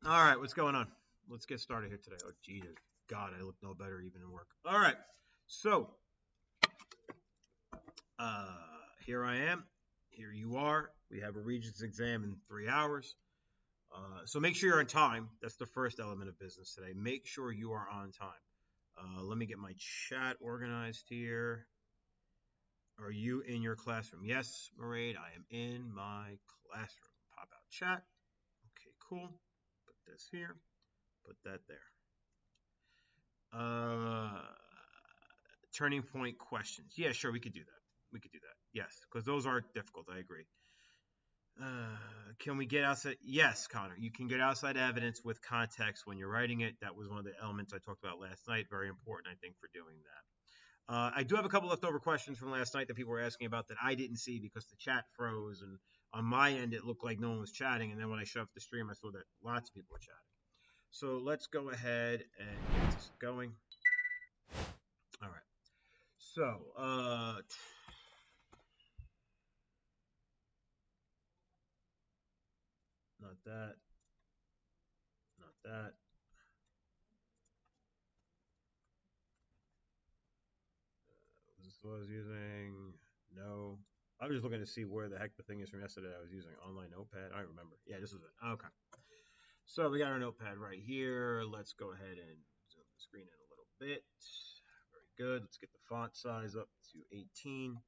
All right, what's going on? Let's get started here today. Oh, Jesus. God, I look no better even in work. All right, so here I am. Here you are. We have a Regents exam in 3 hours. So make sure you're on time. That's the first element of business today. Make sure you are on time. Let me get my chat organized here. Are you in your classroom? Yes, Mairead, I am in my classroom. Pop out chat. Okay, cool. Put this here. Put that there. Uh, Turning point questions. Yeah, sure, we could do that. We could do that. Yes, because those are difficult. I agree. Can we get outside? Yes, Connor. You can get outside evidence with context when you're writing it. That was one of the elements I talked about last night. Very important, I think, for doing that. I do have a couple leftover questions from last night that people were asking about that I didn't see because the chat froze, and on my end it looked like no one was chatting. And then when I shut off the stream, I saw that lots of people were chatting. So let's go ahead and get this going. All right. So, not that, not that. Was this what I was using? No. I was just looking to see where the heck the thing is from yesterday I was using. Online notepad. I don't remember. Yeah, this was it. Okay. So we got our notepad right here. Let's go ahead and zoom the screen in a little bit. Very good. Let's get the font size up to 18.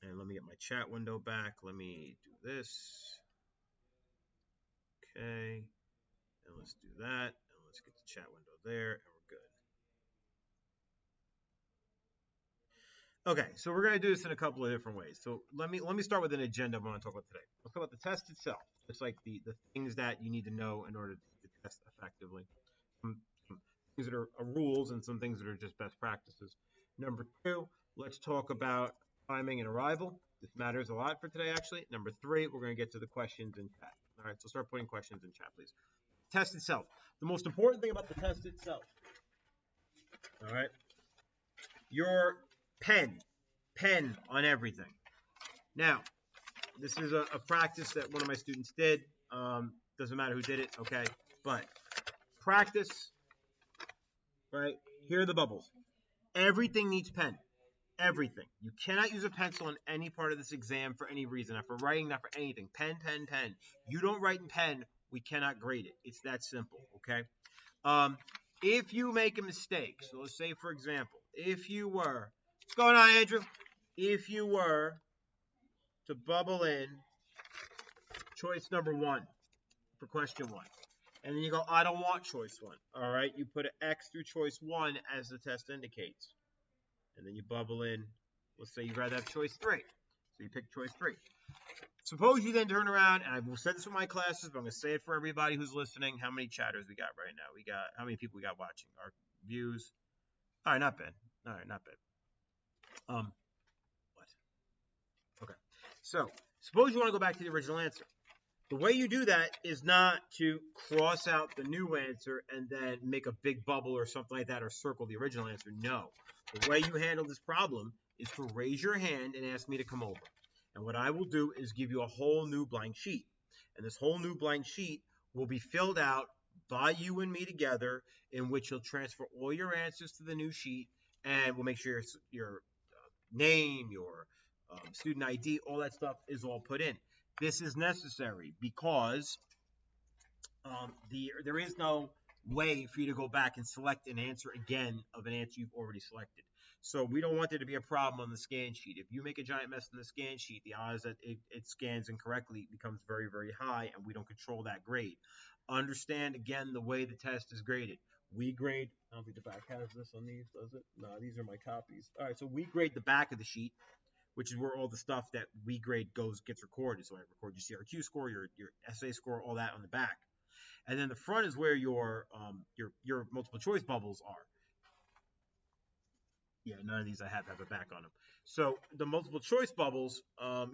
And let me get my chat window back. Let me do this. Okay. And let's do that. And let's get the chat window there. And we're good. Okay, so we're going to do this in a couple of different ways. So let me start with an agenda I want to talk about today. Let's talk about the test itself. It's like the things that you need to know in order to test effectively. Some things that are rules and some things that are just best practices. Number two, let's talk about timing and arrival. This matters a lot for today, actually. Number three, we're going to get to the questions in chat. All right, so start putting questions in chat, please. Test itself. The most important thing about the test itself, all right, your pen on everything. Now, this is a practice that one of my students did. Doesn't matter who did it, okay? But practice, right? Here are the bubbles. Everything needs pen. Everything. You cannot use a pencil in any part of this exam for any reason. Not for writing, not for anything. Pen, pen, pen. You don't write in pen, we cannot grade it. It's that simple, okay? If you make a mistake, so let's say, for example, if you were, what's going on, Andrew? If you were to bubble in choice number one for question one, and then you go, I don't want choice one. All right, you put an X through choice one as the test indicates. And then you bubble in, let's say you'd rather have choice three. So you pick choice three. Suppose you then turn around, and I've said this with my classes, but I'm going to say it for everybody who's listening. How many chatters we got right now? We got, how many people we got watching? Our views. All right, not bad. All right, not bad. What? Okay. So suppose you want to go back to the original answer. The way you do that is not to cross out the new answer and then make a big bubble or something like that or circle the original answer. No. The way you handle this problem is to raise your hand and ask me to come over. And what I will do is give you a whole new blank sheet. And this whole new blank sheet will be filled out by you and me together, in which you'll transfer all your answers to the new sheet, and we'll make sure your name, your student ID, all that stuff is all put in. This is necessary because there is no way for you to go back and select an answer again of an answer you've already selected. So we don't want there to be a problem on the scan sheet. If you make a giant mess in the scan sheet, the odds that it scans incorrectly becomes very, very high, and we don't control that grade. Understand, again, the way the test is graded. We grade, I don't think the back has this on these, does it? No, these are my copies. All right, so we grade the back of the sheet, which is where all the stuff that we grade gets recorded. So I record your CRQ score, your essay score, all that on the back. And then the front is where your multiple choice bubbles are. Yeah, none of these I have a back on them. So the multiple choice bubbles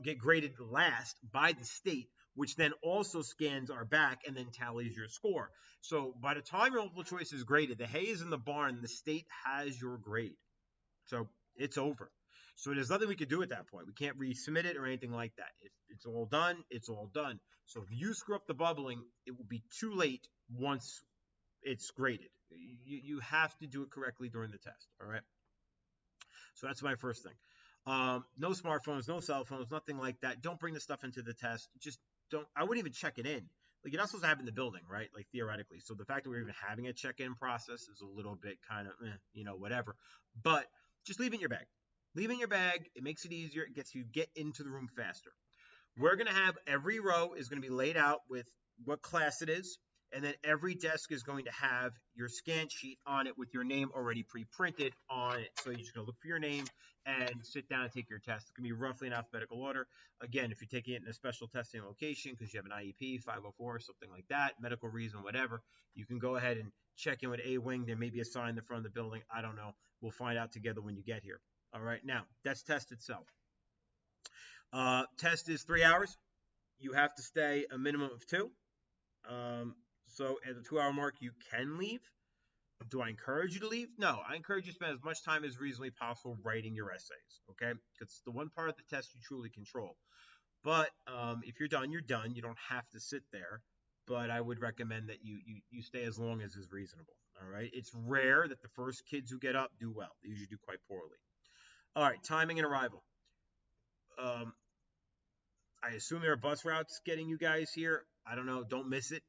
get graded last by the state, which then also scans our back and then tallies your score. So by the time your multiple choice is graded, the hay is in the barn, the state has your grade. So it's over. So there's nothing we could do at that point. We can't resubmit it or anything like that. It's all done. It's all done. So if you screw up the bubbling, it will be too late once it's graded. You have to do it correctly during the test. All right. So that's my first thing. No smartphones, no cell phones, nothing like that. Don't bring the stuff into the test. Just don't. I wouldn't even check it in. Like, you're not supposed to have it in the building, right? Like, theoretically. So the fact that we're even having a check-in process is a little bit kind of, whatever. But just leave it in your bag. Leave it in your bag. It makes it easier. It gets you get into the room faster. We're going to have every row is going to be laid out with what class it is. And then every desk is going to have your scan sheet on it with your name already pre-printed on it. So you're just going to look for your name and sit down and take your test. It's going to be roughly in alphabetical order. Again, if you're taking it in a special testing location because you have an IEP, 504, something like that, medical reason, whatever, you can go ahead and check in with A Wing. There may be a sign in the front of the building. I don't know. We'll find out together when you get here. All right. Now, that's test itself. Test is 3 hours. You have to stay a minimum of 2. So at the 2-hour mark, you can leave. Do I encourage you to leave? No, I encourage you to spend as much time as reasonably possible writing your essays, okay? Because it's the one part of the test you truly control. But if you're done, you're done. You don't have to sit there. But I would recommend that you stay as long as is reasonable, all right? It's rare that the first kids who get up do well. They usually do quite poorly. All right, timing and arrival. I assume there are bus routes getting you guys here. I don't know. Don't miss it.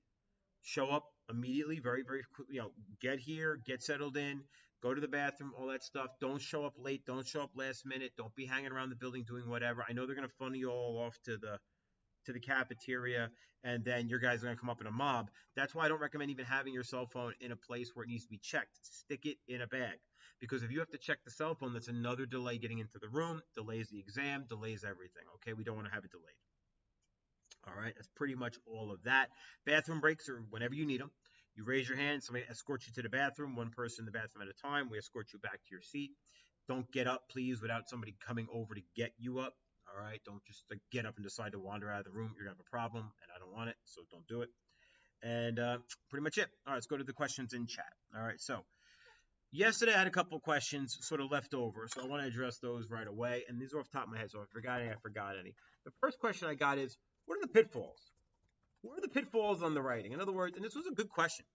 Show up immediately, very, very quickly. Get here, get settled in, go to the bathroom, all that stuff. Don't show up late. Don't show up last minute. Don't be hanging around the building doing whatever. I know they're gonna funnel you all off to the cafeteria, and then your guys are gonna come up in a mob. That's why I don't recommend even having your cell phone in a place where it needs to be checked. Stick it in a bag, because if you have to check the cell phone, that's another delay getting into the room, delays the exam, delays everything. Okay, we don't want to have it delayed. All right, that's pretty much all of that. Bathroom breaks are whenever you need them. You raise your hand, somebody escorts you to the bathroom, one person in the bathroom at a time. We escort you back to your seat. Don't get up, please, without somebody coming over to get you up. All right, don't just get up and decide to wander out of the room. You're going to have a problem, and I don't want it, so don't do it. And pretty much it. All right, let's go to the questions in chat. All right, so yesterday I had a couple of questions sort of left over, so I want to address those right away. And these are off the top of my head, so if I forgot any, I forgot any. The first question I got is, what are the pitfalls? What are the pitfalls on the writing? In other words, and this was a good question.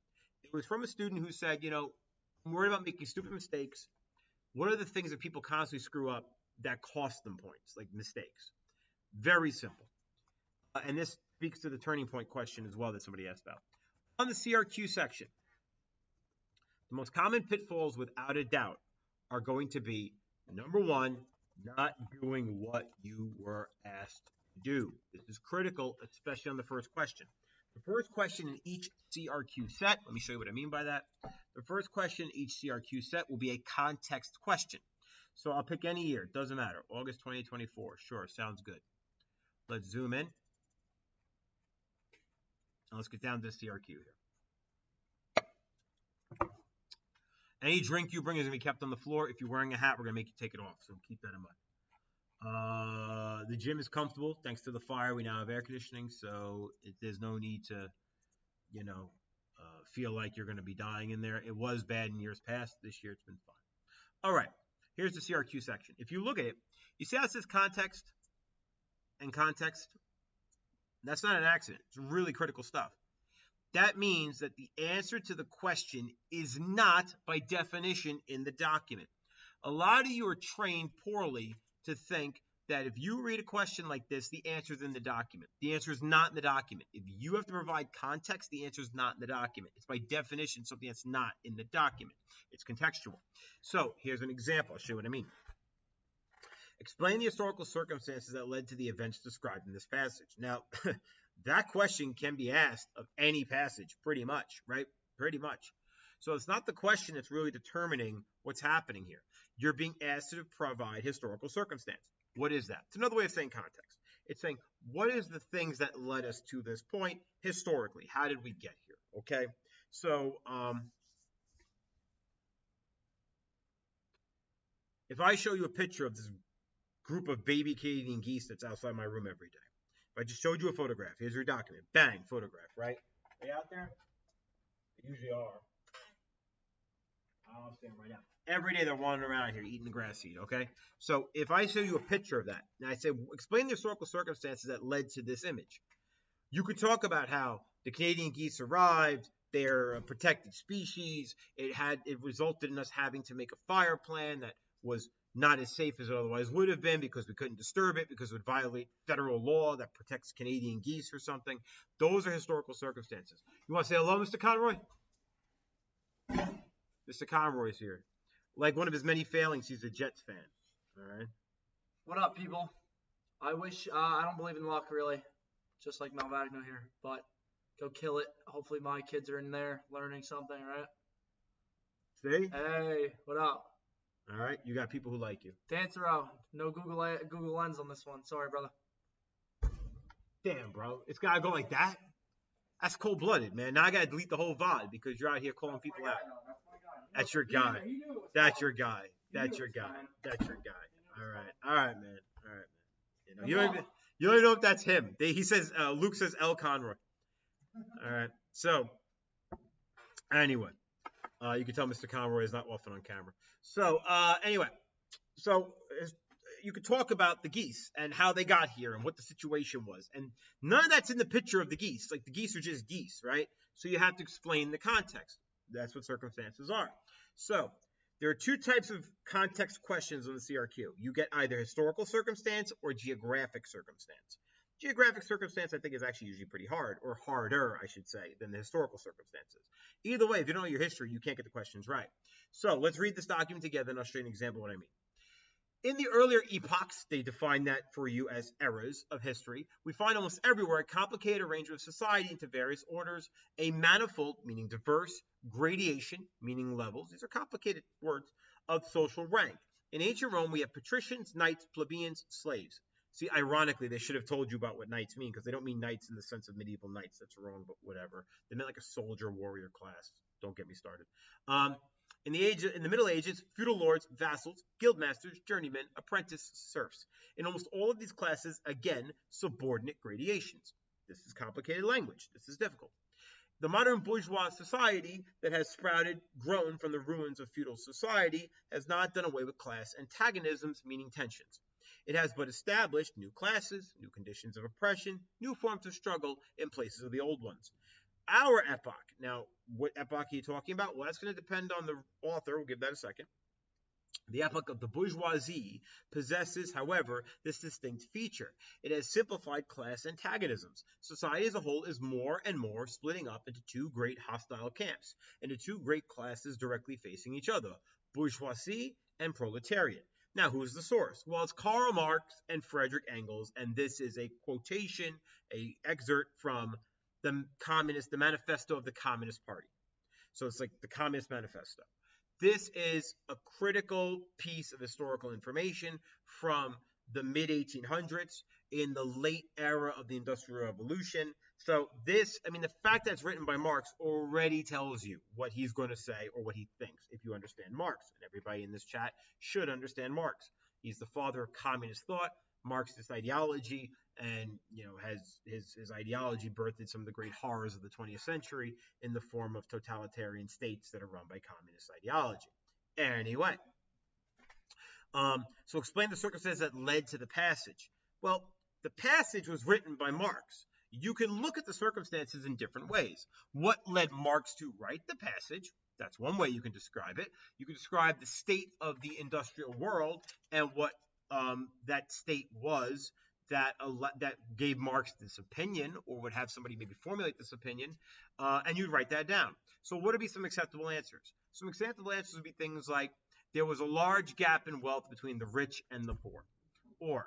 It was from a student who said, I'm worried about making stupid mistakes. What are the things that people constantly screw up that cost them points, like mistakes? Very simple. And this speaks to the turning point question as well that somebody asked about. On the CRQ section, the most common pitfalls, without a doubt, are going to be, number one, not doing what you were asked to do. This is critical, especially on the first question. The first question in each CRQ set, let me show you what I mean by that. The first question in each CRQ set will be a context question. So I'll pick any year, doesn't matter. August 2024, sure, sounds good. Let's zoom in. And let's get down to the CRQ here. Any drink you bring is going to be kept on the floor. If you're wearing a hat, we're going to make you take it off. So keep that in mind. The gym is comfortable. Thanks to the fire, we now have air conditioning. So there's no need to, feel like you're going to be dying in there. It was bad in years past. This year, it's been fine. All right. Here's the CRQ section. If you look at it, you see how it says context and context? That's not an accident. It's really critical stuff. That means that the answer to the question is not, by definition, in the document. A lot of you are trained poorly to think that if you read a question like this, the answer is in the document. The answer is not in the document. If you have to provide context, the answer is not in the document. It's by definition something that's not in the document. It's contextual. So here's an example. I'll show you what I mean. Explain the historical circumstances that led to the events described in this passage. Now, that question can be asked of any passage, pretty much, right? Pretty much. So it's not the question that's really determining what's happening here. You're being asked to provide historical circumstance. What is that? It's another way of saying context. It's saying, what is the things that led us to this point historically? How did we get here? Okay? So, if I show you a picture of this group of baby Canadian geese that's outside my room every day, if I just showed you a photograph, here's your document, bang, photograph, right? Are they out there? They usually are. I'll stand right now. Every day they're wandering around here eating the grass seed, okay? So if I show you a picture of that, and I say, explain the historical circumstances that led to this image, you could talk about how the Canadian geese arrived, they're a protected species, it resulted in us having to make a fire plan that was not as safe as it otherwise would have been because we couldn't disturb it because it would violate federal law that protects Canadian geese or something. Those are historical circumstances. You want to say hello, Mr. Conroy? Mr. Conroy's here. Like one of his many failings, he's a Jets fan. All right. What up, people? I wish I don't believe in luck really, just like Malvagno here. But go kill it. Hopefully my kids are in there learning something, right? See? Hey, what up? All right. You got people who like you. Dance around. No Google Lens on this one. Sorry, brother. Damn, bro. It's got to go like that? That's cold-blooded, man. Now I got to delete the whole VOD because you're out here calling people out. That's your guy. That's your guy. That's your guy. That's your guy. All right. All right, man. All right, man. You don't even know if that's him. He says, Luke says L. Conroy. All right. So, anyway, you can tell Mr. Conroy is not often on camera. So, anyway, so you could talk about the geese and how they got here and what the situation was. And none of that's in the picture of the geese. Like, the geese are just geese, right? So you have to explain the context. That's what circumstances are. So there are two types of context questions on the CRQ. You get either historical circumstance or geographic circumstance. Geographic circumstance, I think, is actually usually pretty hard, or harder, I should say, than the historical circumstances. Either way, if you don't know your history, you can't get the questions right. So let's read this document together, and I'll show you an example of what I mean. In the earlier epochs, they define that for you as eras of history, we find almost everywhere a complicated arrangement of society into various orders, a manifold, meaning diverse, gradation, meaning levels, these are complicated words, of social rank. In ancient Rome, we have patricians, knights, plebeians, slaves. See, ironically, they should have told you about what knights mean, because they don't mean knights in the sense of medieval knights. That's wrong, but whatever. They meant like a soldier warrior class. Don't get me started. In the Middle Ages, feudal lords, vassals, guildmasters, journeymen, apprentices, serfs. In almost all of these classes, again, subordinate gradations. This is complicated language. This is difficult. The modern bourgeois society that has grown from the ruins of feudal society, has not done away with class antagonisms, meaning tensions. It has but established new classes, new conditions of oppression, new forms of struggle in places of the old ones. Our epoch. Now, what epoch are you talking about? Well, that's going to depend on the author. We'll give that a second. The epoch of the bourgeoisie possesses, however, this distinct feature. It has simplified class antagonisms. Society as a whole is more and more splitting up into two great hostile camps, into two great classes directly facing each other, bourgeoisie and proletariat. Now, who's the source? Well, it's Karl Marx and Frederick Engels, and this is a quotation, an excerpt from the manifesto of the Communist Party. So it's like the Communist Manifesto. This is a critical piece of historical information from the mid-1800s in the late era of the Industrial Revolution. So this, the fact that it's written by Marx already tells you what he's going to say or what he thinks if you understand Marx. And everybody in this chat should understand Marx. He's the father of communist thought, Marxist ideology, and has his ideology birthed some of the great horrors of the 20th century in the form of totalitarian states that are run by communist ideology. Anyway, so explain the circumstances that led to the passage. Well, the passage was written by Marx. You can look at the circumstances in different ways. What led Marx to write the passage? That's one way you can describe it. You can describe the state of the industrial world and what that state was that gave Marx this opinion, or would have somebody maybe formulate this opinion, and you'd write that down. So what would be some acceptable answers? Some acceptable answers would be things like, there was a large gap in wealth between the rich and the poor. Or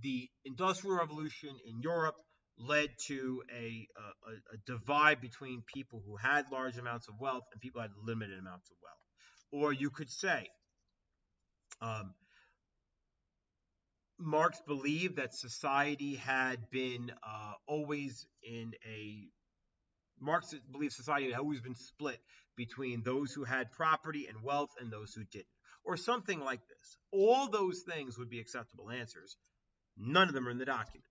the Industrial Revolution in Europe led to a divide between people who had large amounts of wealth and people who had limited amounts of wealth. Or you could say, Marx believed that society had been Marx believed society had always been split between those who had property and wealth and those who didn't, or something like this. All those things would be acceptable answers. None of them are in the document.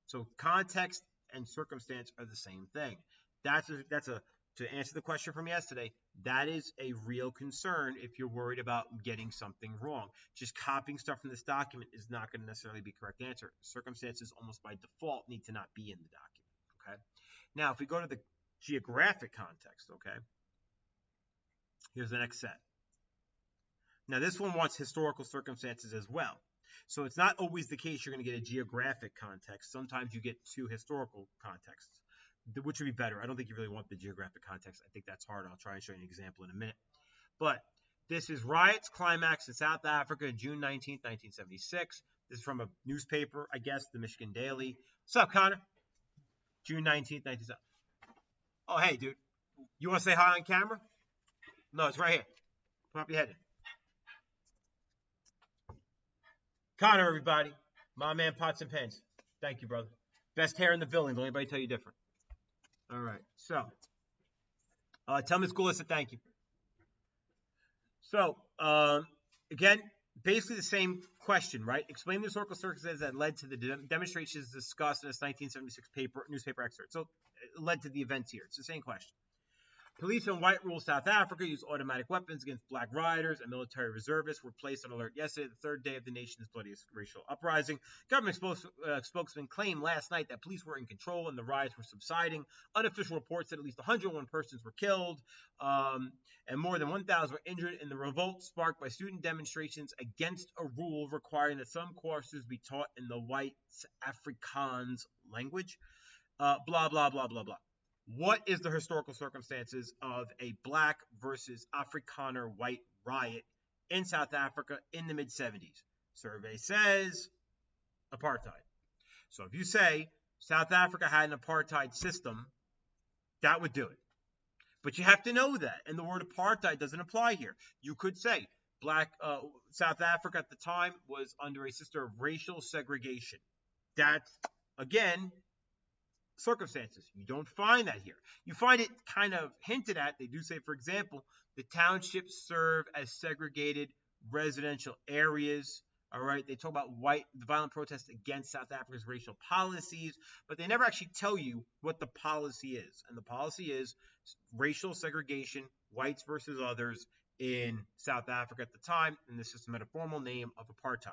So context and circumstance are the same thing. That's a To answer the question from yesterday, that is a real concern if you're worried about getting something wrong. Just copying stuff from this document is not going to necessarily be a correct answer. Circumstances almost by default need to not be in the document. Okay. Now, if we go to the geographic context, okay, here's the next set. Now, this one wants historical circumstances as well. So it's not always the case you're going to get a geographic context. Sometimes you get two historical contexts, which would be better. I don't think you really want the geographic context. I think that's hard. I'll try and show you an example in a minute. But this is riots climax in South Africa, June 19th, 1976. This is from a newspaper, I guess, the Michigan Daily. What's up, Connor? June 19th, 1976. Oh, hey, dude. You want to say hi on camera? No, it's right here. Pop your head in. Connor, everybody. My man, Pots and Pans. Thank you, brother. Best hair in the building. Don't anybody tell you different. All right. So, tell Ms. Goulis a thank you. So, again, basically the same question, right? Explain the historical circumstances that led to the demonstrations discussed in this 1976 newspaper excerpt. So, it led to the events here. It's the same question. Police in white rule South Africa used automatic weapons against black rioters and military reservists were placed on alert yesterday, the third day of the nation's bloodiest racial uprising. Government spokesman claimed last night that police were in control and the riots were subsiding. Unofficial reports said at least 101 persons were killed and more than 1,000 were injured in the revolt sparked by student demonstrations against a rule requiring that some courses be taught in the white Afrikaans language. Blah, blah, blah, blah, blah. What is the historical circumstances of a black versus Afrikaner white riot in South Africa in the mid-70s? Survey says apartheid. So if you say South Africa had an apartheid system, that would do it. But you have to know that, and the word apartheid doesn't apply here. You could say South Africa at the time was under a system of racial segregation. That's, again, circumstances. You don't find that here. You find it kind of hinted at. They do say, for example, the townships serve as segregated residential areas. All right. They talk about the violent protests against South Africa's racial policies, but they never actually tell you what the policy is. And the policy is racial segregation, whites versus others in South Africa at the time, and the system had a formal name of apartheid.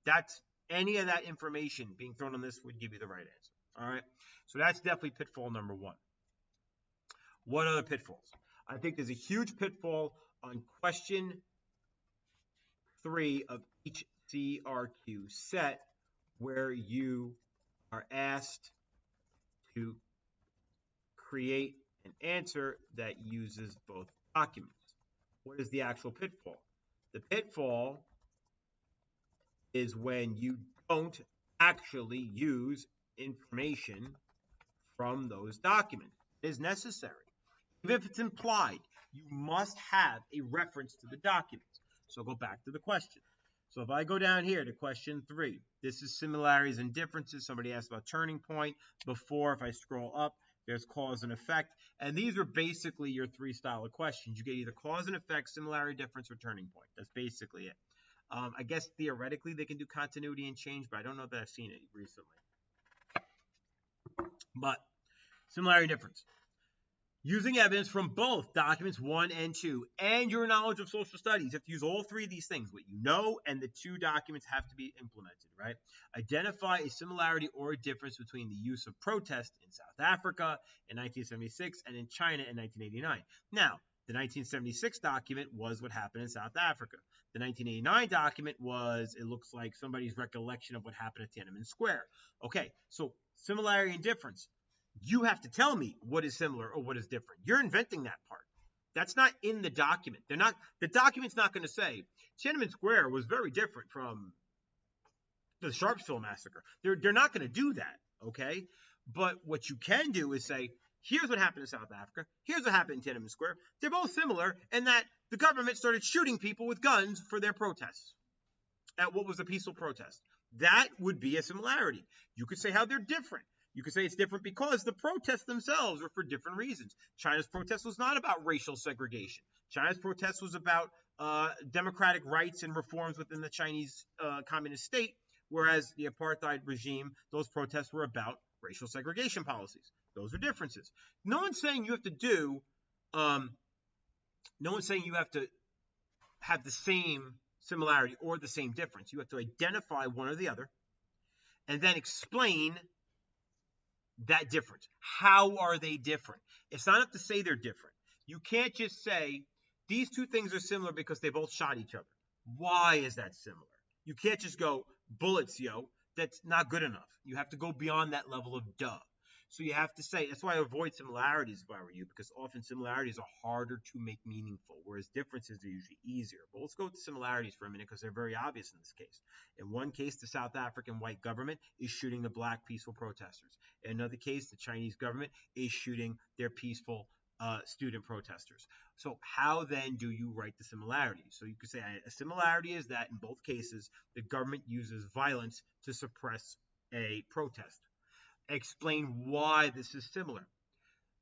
That's any of that information being thrown on this would give you the right answer. All right. So that's definitely pitfall number one. What other pitfalls? I think there's a huge pitfall on question 3 of each CRQ set where you are asked to create an answer that uses both documents. What is the actual pitfall? The pitfall is when you don't actually use information from those documents. It is necessary. Even if it's implied, you must have a reference to the documents. So go back to the question. So if I go down here to question 3, this is similarities and differences. Somebody asked about turning point. Before, if I scroll up, there's cause and effect. And these are basically your 3 style of questions. You get either cause and effect, similarity, difference, or turning point. That's basically it. I guess theoretically they can do continuity and change, but I don't know that I've seen it recently. But similarity, difference. Using evidence from both documents 1 and 2 and your knowledge of social studies. You have to use all 3 of these things. What you know and the 2 documents have to be implemented, right? Identify a similarity or a difference between the use of protest in South Africa in 1976 and in China in 1989. Now, the 1976 document was what happened in South Africa. The 1989 document was, it looks like somebody's recollection of what happened at Tiananmen Square. Okay, so similarity and difference. You have to tell me what is similar or what is different. You're inventing that part. That's not in the document. The document's not going to say Tiananmen Square was very different from the Sharpsville massacre. They're not going to do that, okay? But what you can do is say, here's what happened in South Africa. Here's what happened in Tiananmen Square. They're both similar in that the government started shooting people with guns for their protests at what was a peaceful protest. That would be a similarity. You could say how they're different. You could say it's different because the protests themselves are for different reasons. China's protest was not about racial segregation. China's protest was about democratic rights and reforms within the Chinese communist state, whereas the apartheid regime, those protests were about racial segregation policies. Those are differences. No one's saying you have to do Um, no one's saying you have to have the same similarity or the same difference. You have to identify one or the other and then explain that difference. How are they different? It's not enough to say they're different. You can't just say these two things are similar because they both shot each other. Why is that similar? You can't just go bullets, yo. That's not good enough. You have to go beyond that level of duh. So you have to say, that's why I avoid similarities if I were you, because often similarities are harder to make meaningful, whereas differences are usually easier. But let's go with the similarities for a minute because they're very obvious in this case. In one case, the South African white government is shooting the black peaceful protesters. In another case, the Chinese government is shooting their peaceful student protesters. So how then do you write the similarities? So you could say a similarity is that in both cases, the government uses violence to suppress a protest. Explain why this is similar.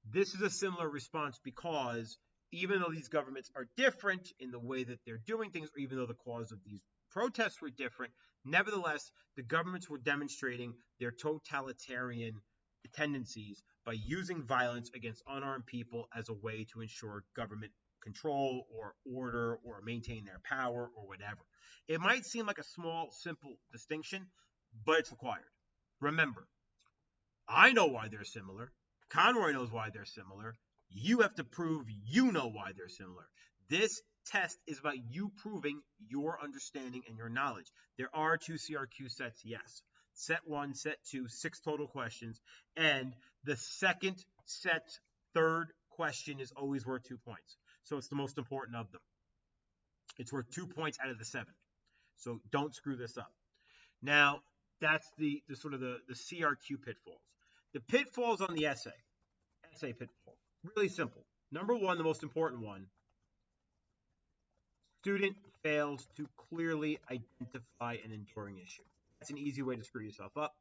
This is a similar response because even though these governments are different in the way that they're doing things, or even though the cause of these protests were different, nevertheless, the governments were demonstrating their totalitarian tendencies by using violence against unarmed people as a way to ensure government control or order or maintain their power or whatever. It might seem like a small, simple distinction, but it's required. Remember, I know why they're similar. Conroy knows why they're similar. You have to prove you know why they're similar. This test is about you proving your understanding and your knowledge. There are two CRQ sets, yes. Set one, set two, six total questions. And the second set, third question is always worth 2 points. So it's the most important of them. It's worth 2 points out of the seven. So don't screw this up. Now, that's the sort of the CRQ pitfalls. The pitfalls on the essay pitfall, really simple. Number one, the most important one, student fails to clearly identify an enduring issue. That's an easy way to screw yourself up.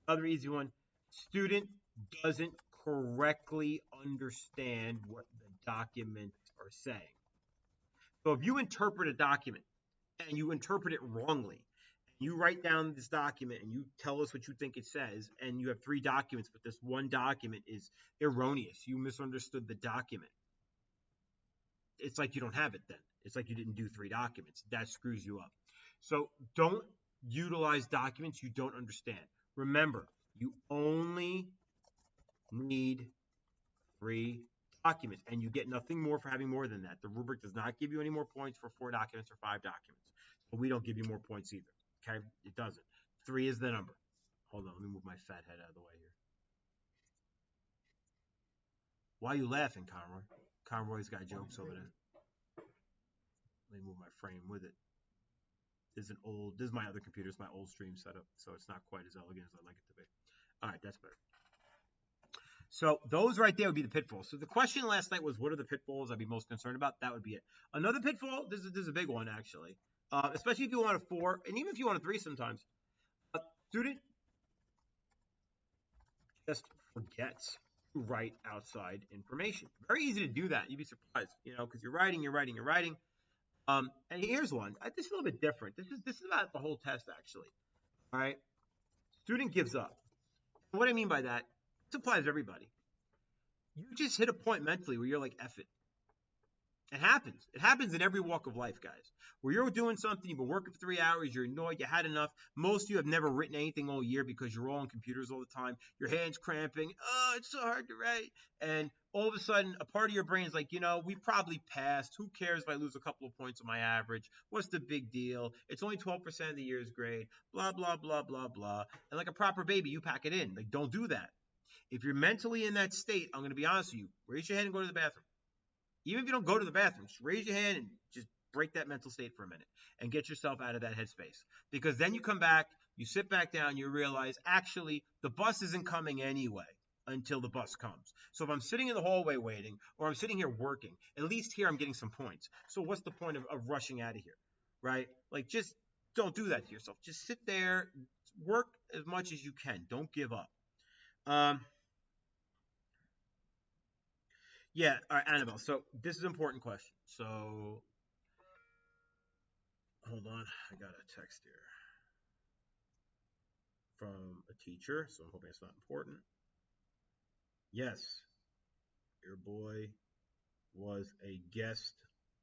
Other easy one, student doesn't correctly understand what the documents are saying. So if you interpret a document and you interpret it wrongly, you write down this document and you tell us what you think it says, and you have three documents, but this one document is erroneous. You misunderstood the document. It's like you don't have it then. It's like you didn't do three documents. That screws you up. So don't utilize documents you don't understand. Remember, you only need three documents, and you get nothing more for having more than that. The rubric does not give you any more points for 4 documents or 5 documents. But we don't give you more points either. Okay? It doesn't. Three is the number. Hold on, let me move my fat head out of the way here. Why are you laughing, Conroy? Conroy's got jokes over there. Let me move my frame with it. This is my other computer. It's my old stream setup, so it's not quite as elegant as I'd like it to be. All right, that's better. So those right there would be the pitfalls. So the question last night was, what are the pitfalls I'd be most concerned about? That would be it. Another pitfall, this is a big one, actually, especially if you want a 4, and even if you want a 3 sometimes. A student just forgets to write outside information. Very easy to do that. You'd be surprised, because you're writing. And here's one. This is a little bit different. This is about the whole test, actually. All right. Student gives up. And what I mean by that, this applies to everybody. You just hit a point mentally where you're like, F it. It happens. It happens in every walk of life, guys. Where you're doing something, you've been working for 3 hours, you're annoyed, you had enough. Most of you have never written anything all year because you're all on computers all the time. Your hands cramping. Oh, it's so hard to write. And all of a sudden, a part of your brain is like, we probably passed. Who cares if I lose a couple of points on my average? What's the big deal? It's only 12% of the year's grade. Blah, blah, blah, blah, blah. And like a proper baby, you pack it in. Like, don't do that. If you're mentally in that state, I'm going to be honest with you. Raise your hand and go to the bathroom. Even if you don't go to the bathroom, just raise your hand and just break that mental state for a minute and get yourself out of that headspace. Because then you come back, you sit back down, you realize, actually, the bus isn't coming anyway until the bus comes. So if I'm sitting in the hallway waiting, or I'm sitting here working, at least here I'm getting some points. So what's the point of rushing out of here, right? Like, just don't do that to yourself. Just sit there, work as much as you can. Don't give up. Yeah, all right, Annabelle. So this is an important question. So hold on, I got a text here from a teacher, so I'm hoping it's not important. Yes, your boy was a guest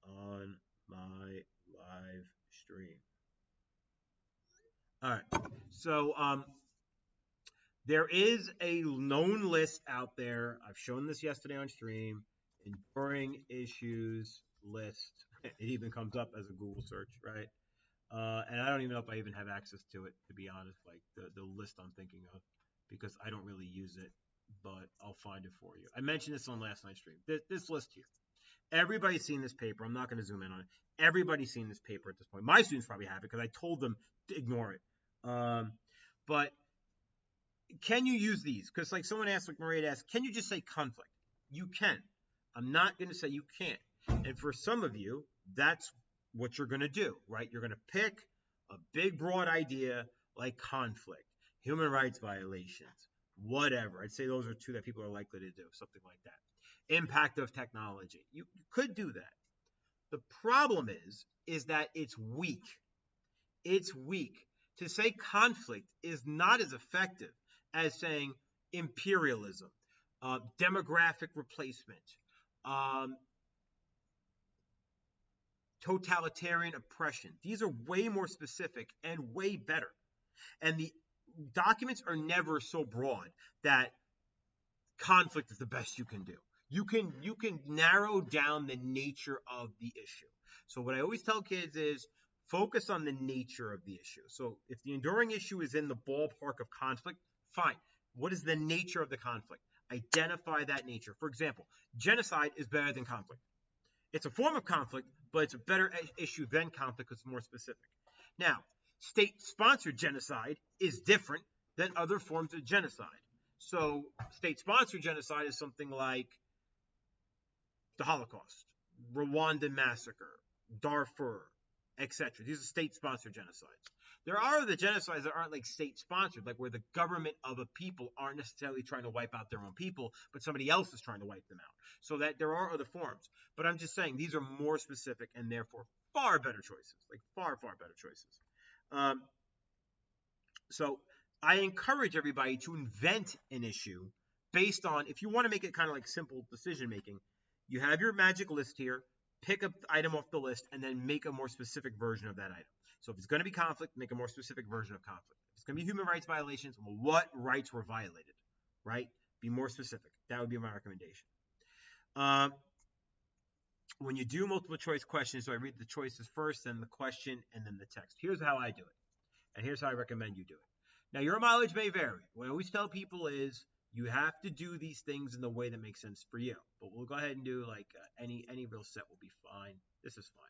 on my live stream. All right. So there is a known list out there. I've shown this yesterday on stream. Enduring issues list. It even comes up as a Google search, right? And I don't even know if I even have access to it, to be honest, like the list I'm thinking of, because I don't really use it, but I'll find it for you. I mentioned this on last night's stream. This list here. Everybody's seen this paper. I'm not going to zoom in on it. Everybody's seen this paper at this point. My students probably have it because I told them to ignore it. But can you use these? Because like someone asked, like Maria asked, can you just say conflict? You can. I'm not going to say you can't. And for some of you, that's what you're going to do, right? You're going to pick a big, broad idea like conflict, human rights violations, whatever. I'd say those are two that people are likely to do, something like that. Impact of technology. You could do that. The problem is that it's weak. It's weak. To say conflict is not as effective as saying imperialism, demographic replacement, um, totalitarian oppression. These are way more specific and way better. And the documents are never so broad that conflict is the best you can do. You can narrow down the nature of the issue. So what I always tell kids is focus on the nature of the issue. So if the enduring issue is in the ballpark of conflict, fine. What is the nature of the conflict? Identify that nature. For example, genocide is better than conflict. It's a form of conflict, but it's a better issue than conflict because it's more specific. Now, state-sponsored genocide is different than other forms of genocide. So, state-sponsored genocide is something like the Holocaust, Rwandan massacre, Darfur, etc. These are state-sponsored genocides. There are other genocides that aren't like state-sponsored, like where the government of a people aren't necessarily trying to wipe out their own people, but somebody else is trying to wipe them out. So that there are other forms. But I'm just saying these are more specific and therefore far better choices, like far, far better choices. Um, so I encourage everybody to invent an issue based on, if you want to make it kind of like simple decision making, you have your magic list here, pick an item off the list, and then make a more specific version of that item. So if it's going to be conflict, make a more specific version of conflict. If it's going to be human rights violations, well, what rights were violated, right? Be more specific. That would be my recommendation. When you do multiple choice questions, so I read the choices first, then the question, and then the text. Here's how I do it, and here's how I recommend you do it. Now, your mileage may vary. What I always tell people is you have to do these things in the way that makes sense for you. But we'll go ahead and do like any real set will be fine. This is fine.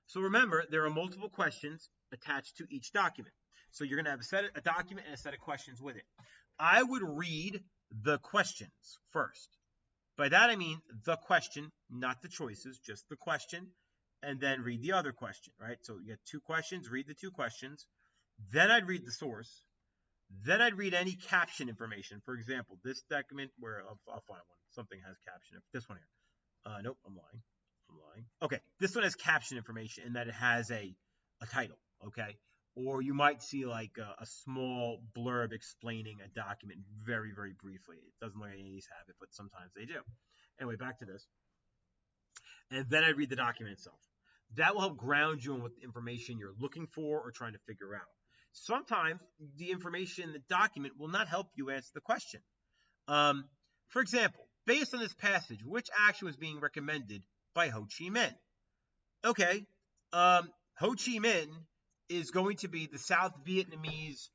So remember, there are multiple questions attached to each document. So you're going to have a document and a set of questions with it. I would read the questions first. By that I mean the question, not the choices, just the question, and then read the other question, right? So you get two questions, read the two questions. Then I'd read the source. Then I'd read any caption information. For example, this document where I'll find one. Something has caption. This one here. Nope, I'm lying. Okay, this one has caption information in that it has a title. Okay, or you might see like a small blurb explaining a document very, very briefly. It doesn't look like any of these have it, but sometimes they do. Anyway, back to this. And then I read the document itself. That will help ground you in what information you're looking for or trying to figure out. Sometimes the information in the document will not help you answer the question. For example, based on this passage, which action was being recommended by Ho Chi Minh? Okay, Ho Chi Minh is going to be the South Vietnamese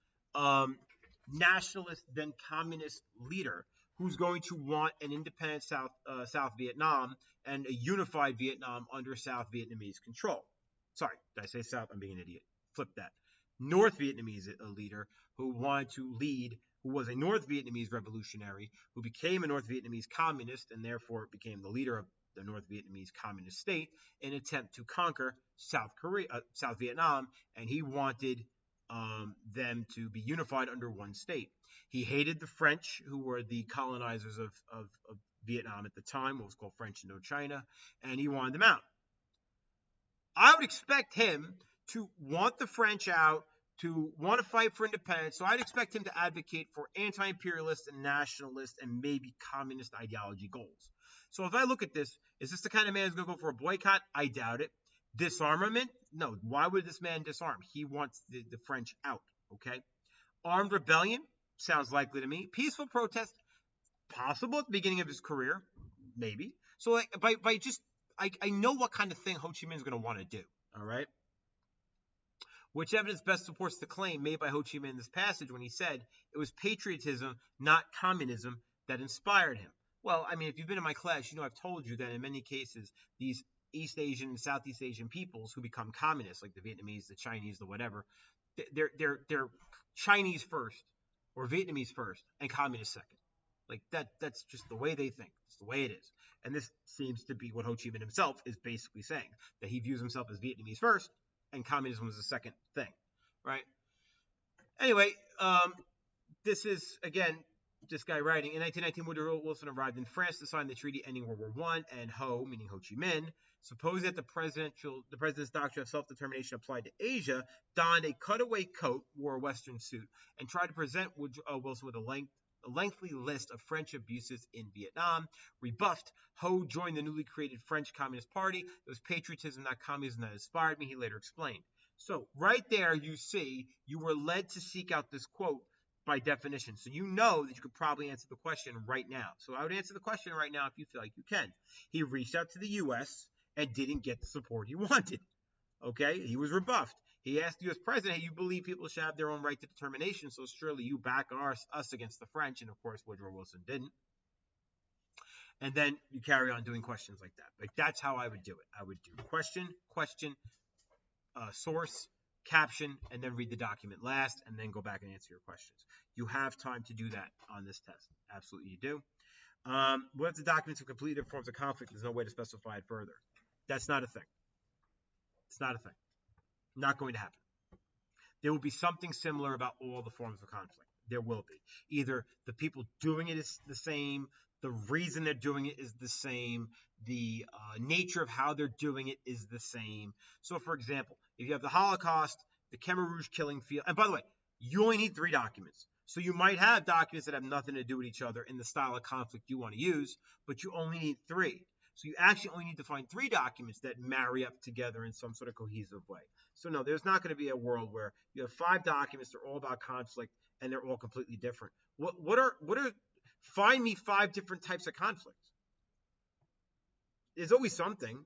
nationalist, then communist leader who's going to want an independent South Vietnam and a unified Vietnam under South Vietnamese control. Sorry, did I say South? I'm being an idiot. Flip that. North Vietnamese leader who wanted to lead, who was a North Vietnamese revolutionary, who became a North Vietnamese communist and therefore became the leader of the North Vietnamese communist state in an attempt to conquer South Vietnam, and he wanted them to be unified under one state. He hated the French, who were the colonizers of Vietnam at the time, what was called French Indochina, and he wanted them out. I would expect him to want the French out, to want to fight for independence. So I'd expect him to advocate for anti-imperialist and nationalist and maybe communist ideology goals. So if I look at this, is this the kind of man who's going to go for a boycott? I doubt it. Disarmament? No. Why would this man disarm? He wants the French out. Okay. Armed rebellion? Sounds likely to me. Peaceful protest? Possible at the beginning of his career. Maybe. So like, by just, I know what kind of thing Ho Chi Minh is going to want to do. All right. Which evidence best supports the claim made by Ho Chi Minh in this passage when he said it was patriotism, not communism, that inspired him? Well, I mean, if you've been in my class, you know I've told you that in many cases, these East Asian and Southeast Asian peoples who become communists, like the Vietnamese, the Chinese, the whatever, they're Chinese first or Vietnamese first and communist second. Like that's just the way they think. It's the way it is. And this seems to be what Ho Chi Minh himself is basically saying, that he views himself as Vietnamese first and communism was the second thing, right? Anyway, this is, again, this guy writing, in 1919, Woodrow Wilson arrived in France to sign the treaty ending World War I, and Ho, meaning Ho Chi Minh, supposing that the president's doctrine of self-determination applied to Asia, donned a cutaway coat, wore a Western suit, and tried to present Wilson with a lengthy list of French abuses in Vietnam. Rebuffed, Ho joined the newly created French Communist Party. It was patriotism, not communism, that inspired me, he later explained. So right there you see you were led to seek out this quote by definition. So you know that you could probably answer the question right now. So I would answer the question right now if you feel like you can. He reached out to the U.S. and didn't get the support he wanted. Okay? He was rebuffed. He asked the U.S. president, hey, you believe people should have their own right to determination, so surely you back us against the French. And, of course, Woodrow Wilson didn't. And then you carry on doing questions like that. Like, that's how I would do it. I would do question, source, caption, and then read the document last, and then go back and answer your questions. You have time to do that on this test. Absolutely you do. What if the documents have completely different forms of conflict? There's no way to specify it further. That's not a thing. It's not a thing. Not going to happen. There will be something similar about all the forms of conflict. There will be. Either the people doing it is the same, the reason they're doing it is the same, the nature of how they're doing it is the same. So, for example, if you have the Holocaust, the Khmer Rouge killing field, and by the way, you only need 3 documents. So you might have documents that have nothing to do with each other in the style of conflict you want to use, but you only need 3. So you actually only need to find 3 documents that marry up together in some sort of cohesive way. So no, there's not going to be a world where you have 5 documents, they're all about conflict, and they're all completely different. Find me 5 different types of conflict. There's always something.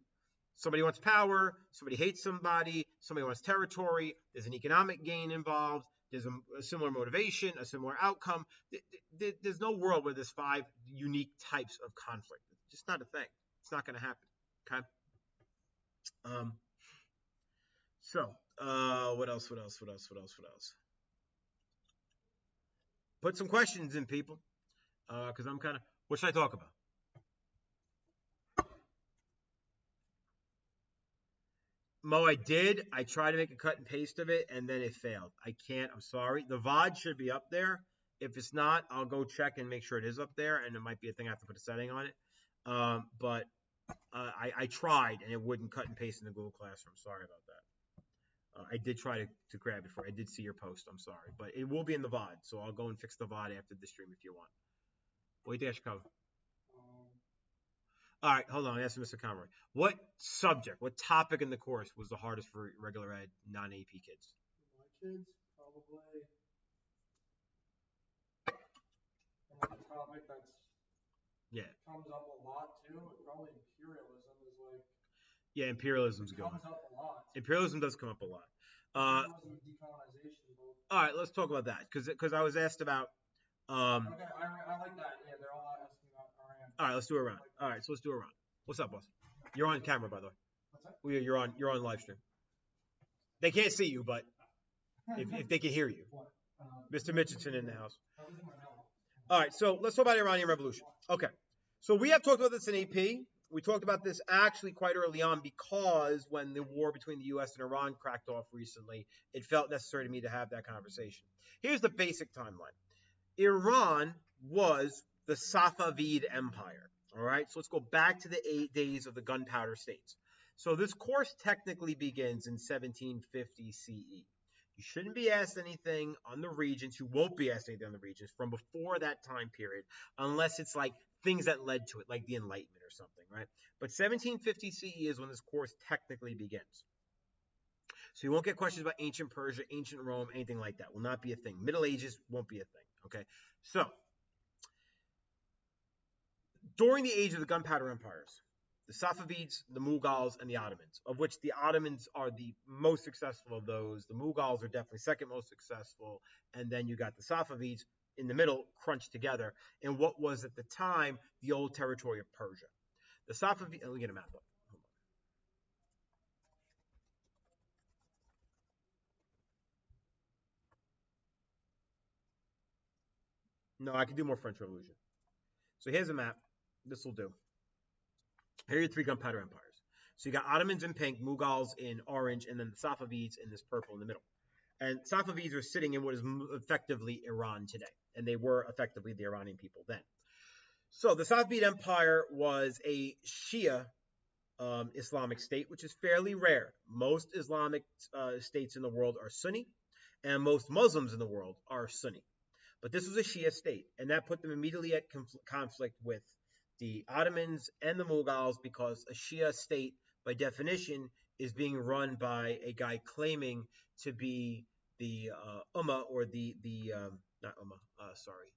Somebody wants power, somebody hates somebody wants territory, there's an economic gain involved, there's a similar motivation, a similar outcome. There's no world where there's 5 unique types of conflict. It's just not a thing. It's not going to happen. Okay? What else? Put some questions in, people. Because I'm kind of... What should I talk about? Mo, I did. I tried to make a cut and paste of it, and then it failed. I can't. I'm sorry. The VOD should be up there. If it's not, I'll go check and make sure it is up there, and it might be a thing I have to put a setting on it. But I tried, and it wouldn't cut and paste in the Google Classroom. Sorry about that. I did try to grab it for you. I did see your post. I'm sorry. But it will be in the VOD, so I'll go and fix the VOD after the stream if you want. What do you think I should cover? All right, hold on. Ask Mr. Conroy. What subject, what topic in the course was the hardest for regular ed, non-AP kids? My kids, probably. Another topic that's comes up a lot too. Probably imperialism is like. Yeah, imperialism's good. Comes up a lot. Imperialism does come up a lot. Imperialism, decolonization. Both. All right, let's talk about that because I was asked about. Okay, I like that. Yeah, they're all asking about Iran. All right, let's do a round. All right, so let's do a round. What's up, boss? You're on camera, by the way. What's that? You're on live stream. They can't see you, but if they can hear you, Mr. Mitchinson in the house. All right, so let's talk about the Iranian Revolution. Okay, so we have talked about this in AP. We talked about this actually quite early on because when the war between the U.S. and Iran cracked off recently, it felt necessary to me to have that conversation. Here's the basic timeline. Iran was the Safavid Empire. All right, so let's go back to the 8 days of the gunpowder states. So this course technically begins in 1750 CE. You shouldn't be asked anything on the Regents. You won't be asked anything on the Regents from before that time period, unless it's like things that led to it, like the Enlightenment or something, right? But 1750 CE is when this course technically begins. So you won't get questions about ancient Persia, ancient Rome, anything like that. Will not be a thing. Middle Ages won't be a thing. Okay. So during the age of the gunpowder empires, the Safavids, the Mughals, and the Ottomans, of which the Ottomans are the most successful of those. The Mughals are definitely second most successful. And then you got the Safavids in the middle, crunched together in what was at the time the old territory of Persia. The Safavids, let me get a map up. No, I can do more French Revolution. So here's a map. This will do. Here are your three gunpowder empires. So you got Ottomans in pink, Mughals in orange, and then the Safavids in this purple in the middle. And Safavids are sitting in what is effectively Iran today, and they were effectively the Iranian people then. So the Safavid Empire was a Shia Islamic state, which is fairly rare. Most Islamic states in the world are Sunni, and most Muslims in the world are Sunni. But this was a Shia state, and that put them immediately at conflict with the Ottomans and the Mughals because a Shia state, by definition, is being run by a guy claiming to be the Ummah or the not Ummah, sorry.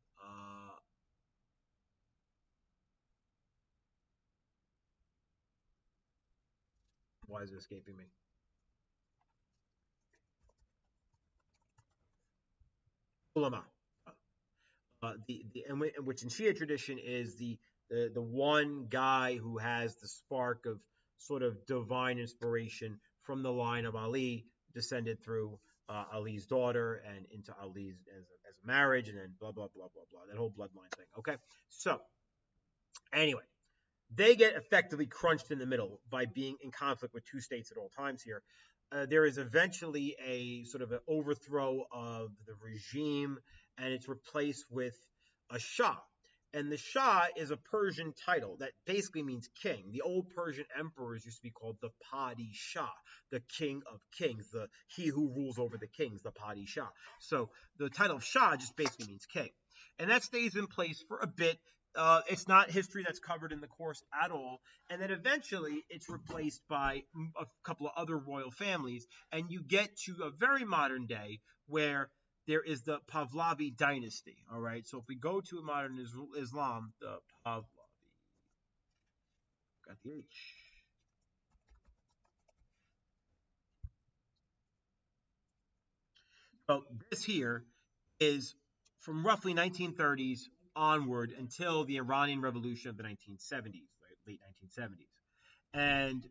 Why is it escaping me? Ulama. Which in Shia tradition is the one guy who has the spark of sort of divine inspiration from the line of Ali, descended through Ali's daughter and into Ali's as a marriage, and then blah blah blah blah blah, that whole bloodline thing. Okay, so anyway, they get effectively crunched in the middle by being in conflict with two states at all times here. There is eventually a sort of an overthrow of the regime, and it's replaced with a Shah. And the Shah is a Persian title that basically means king. The old Persian emperors used to be called the Padi Shah, the king of kings, the he who rules over the kings, the Padi Shah. So the title of Shah just basically means king. And that stays in place for a bit. It's not history that's covered in the course at all. And then eventually it's replaced by a couple of other royal families. And you get to a very modern day where there is the Pahlavi dynasty. All right. So if we go to modern Islam, the Pahlavi, got the H. So this here is from roughly 1930s onward until the Iranian Revolution of the 1970s, late 1970s. And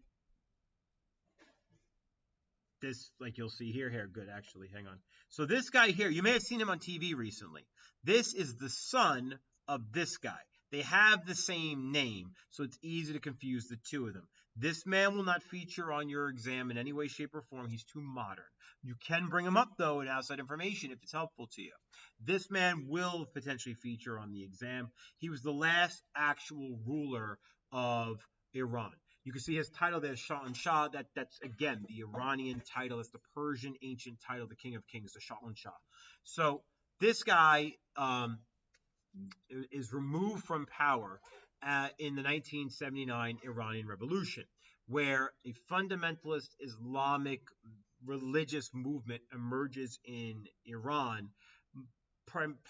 this, like you'll see here, good, actually, hang on. So this guy here, you may have seen him on TV recently. This is the son of this guy. They have the same name, so it's easy to confuse the two of them. This man will not feature on your exam in any way, shape, or form. He's too modern. You can bring him up, though, in outside information if it's helpful to you. This man will potentially feature on the exam. He was the last actual ruler of Iran. You can see his title there, Shah and Shah. That's again the Iranian title. It's the Persian ancient title, the King of Kings, the Shah and Shah. So this guy is removed from power in the 1979 Iranian Revolution, where a fundamentalist Islamic religious movement emerges in Iran,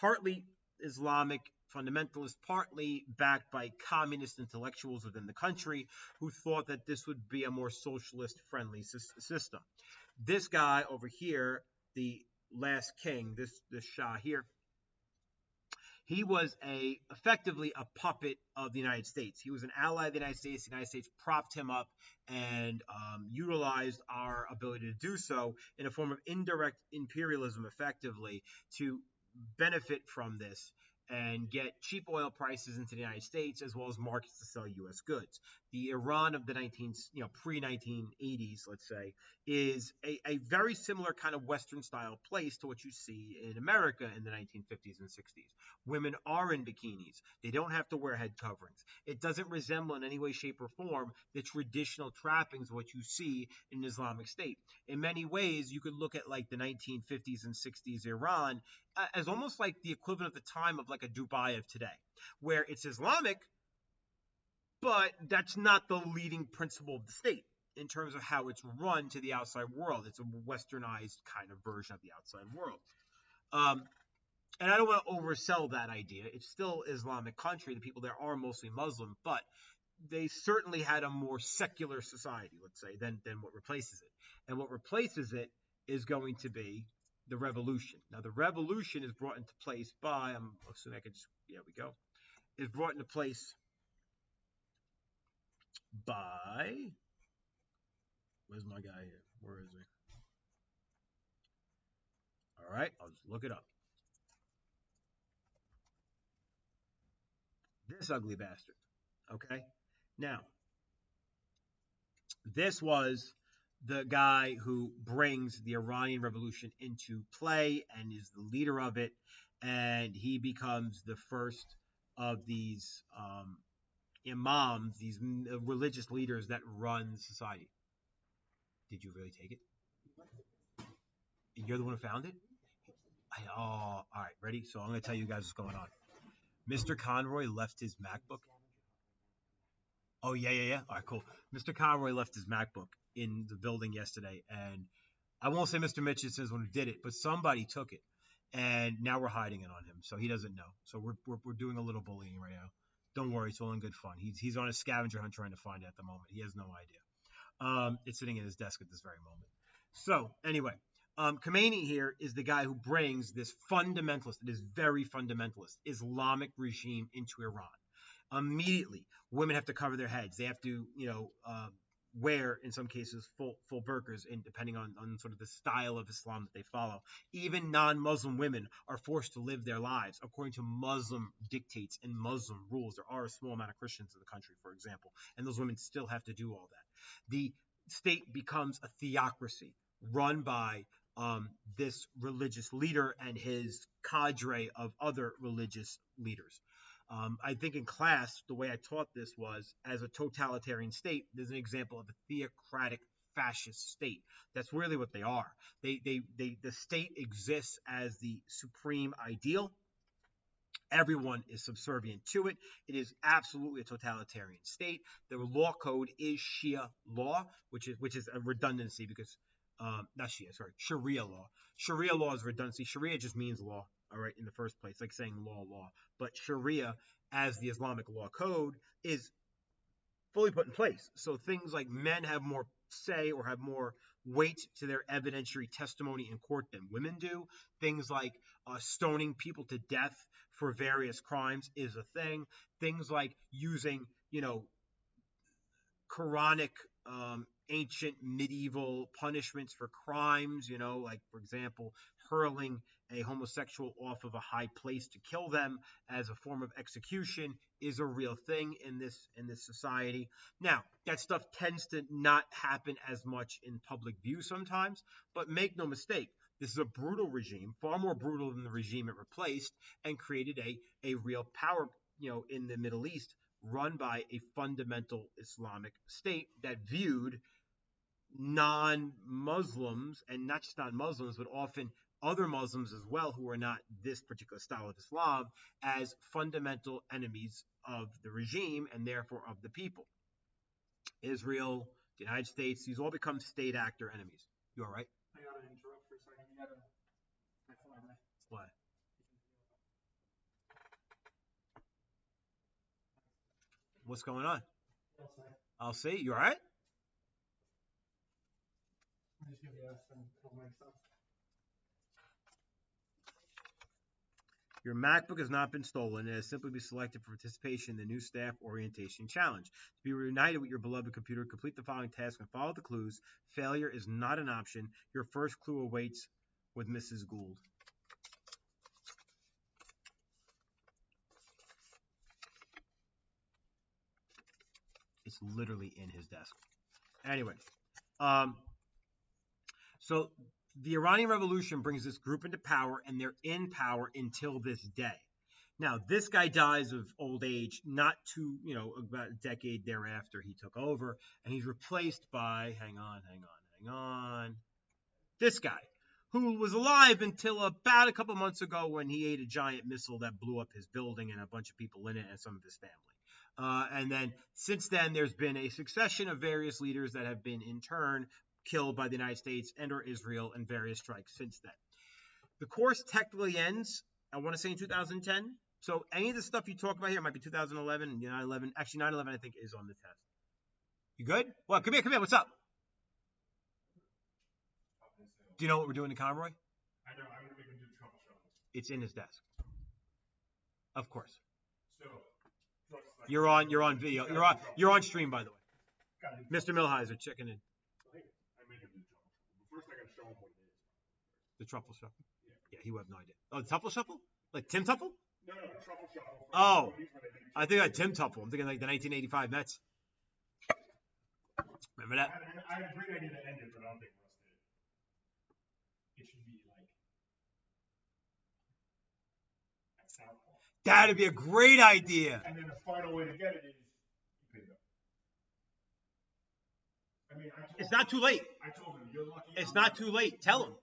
partly Islamic fundamentalist, partly backed by communist intellectuals within the country who thought that this would be a more socialist friendly system. This guy over here, the last king, this Shah here, he was effectively a puppet of the United States. He was an ally of the United States. The United States propped him up and utilized our ability to do so in a form of indirect imperialism, effectively, to benefit from this. and get cheap oil prices into the United States as well as markets to sell U.S. goods. The Iran of the pre-1980s, let's say, is a very similar kind of Western style place to what you see in America in the 1950s and 60s. Women are in bikinis. They don't have to wear head coverings. It doesn't resemble in any way, shape, or form the traditional trappings of what you see in Islamic State. In many ways, you could look at like the 1950s and 60s Iran as almost like the equivalent at the time of like a Dubai of today, where it's Islamic, but that's not the leading principle of the state in terms of how it's run to the outside world. It's a westernized kind of version of the outside world. Um, and I don't want to oversell that idea. It's still Islamic country. The people there are mostly Muslim, but they certainly had a more secular society, let's say, than what replaces it. And what replaces it is going to be the revolution. Now, the revolution is brought into place by, I'm assuming I could just, yeah, we go, is brought into place by, where's my guy here? Where is he? All right, I'll just look it up. This ugly bastard. Okay? Now, this was the guy who brings the Iranian Revolution into play and is the leader of it, and he becomes the first of these imams, these religious leaders that run society. Did you really take it? You're the one who found it? All right, ready? So I'm going to tell you guys what's going on. Mr. Conroy left his MacBook. Oh, yeah, yeah, yeah. All right, cool. Mr. Conroy left his MacBook in the building yesterday, and I won't say Mr. Mitchell is one who did it, but somebody took it, and now we're hiding it on him, so he doesn't know. So we're doing a little bullying right now. Don't worry, it's all in good fun. He's on a scavenger hunt trying to find it at the moment. He has no idea. It's sitting in his desk at this very moment. So anyway, Khomeini here is the guy who brings this fundamentalist, it is very fundamentalist, Islamic regime into Iran. Immediately, women have to cover their heads. They have to, wear in some cases full burqas, in depending on sort of the style of Islam that they follow. Even non-Muslim women are forced to live their lives according to Muslim dictates and Muslim rules. There are a small amount of Christians in the country, for example, and those women still have to do all that. The state becomes a theocracy run by this religious leader and his cadre of other religious leaders. I think in class, the way I taught this was as a totalitarian state, there's an example of a theocratic fascist state. That's really what they are. The state exists as the supreme ideal. Everyone is subservient to it. It is absolutely a totalitarian state. The law code is Shia law, which is a redundancy because not Shia, sorry, Sharia law. Sharia law is redundancy. Sharia just means law, all right, in the first place, like saying law. But Sharia, as the Islamic law code, is fully put in place. So things like men have more say or have more weight to their evidentiary testimony in court than women do. Things like stoning people to death for various crimes is a thing. Things like using, Quranic, ancient medieval punishments for crimes, like, for example, hurling a homosexual off of a high place to kill them as a form of execution is a real thing in this society. Now, that stuff tends to not happen as much in public view sometimes, but make no mistake, this is a brutal regime, far more brutal than the regime it replaced, and created a real power, in the Middle East, run by a fundamental Islamic state that viewed non-Muslims, and not just non-Muslims, but often other Muslims as well who are not this particular style of Islam, as fundamental enemies of the regime and therefore of the people. Israel, the United States, these all become state actor enemies. You all right? I gotta interrupt for a second. You gotta. What? What's going on? I'll see. You all right? Your MacBook has not been stolen. It has simply been selected for participation in the new staff orientation challenge. To be reunited with your beloved computer, complete the following task and follow the clues. Failure is not an option. Your first clue awaits with Mrs. Gould. It's literally in his desk. Anyway, um, so the Iranian Revolution brings this group into power, and they're in power until this day. Now, this guy dies of old age, not too, about a decade thereafter he took over, and he's replaced by, hang on, this guy, who was alive until about a couple months ago when he ate a giant missile that blew up his building and a bunch of people in it and some of his family. And then since then, there's been a succession of various leaders that have been in turn killed by the United States and or Israel in various strikes since then. The course technically ends, I want to say in 2010. So any of the stuff you talk about here might be 2011, 9/11. Actually, 9/11 I think is on the test. You good? Well, come here. What's up? Do you know what we're doing in Conroy? I know. I'm going to make him do truffle shuffles. It's in his desk. Of course. So, You're on video. You're on stream, by the way. Mr. Milheiser checking in. I make him do truffle shuffle. But first, I got to show him what it is. The truffle shuffle? Yeah, he would have no idea. Oh, the Tuffle shuffle? Like Tim Tuffle? No, truffle shuffle. Oh, I think I Tim Tuffle. I'm thinking like the 1985 Mets. Remember that? I had a great idea to end it, but I don't think Russ did. It should be like at Southpaw. That'd be a great idea. And then the final way to get it is you pick it up. I mean, It's not too late. I told him, you're lucky. It's not too late. Tell him.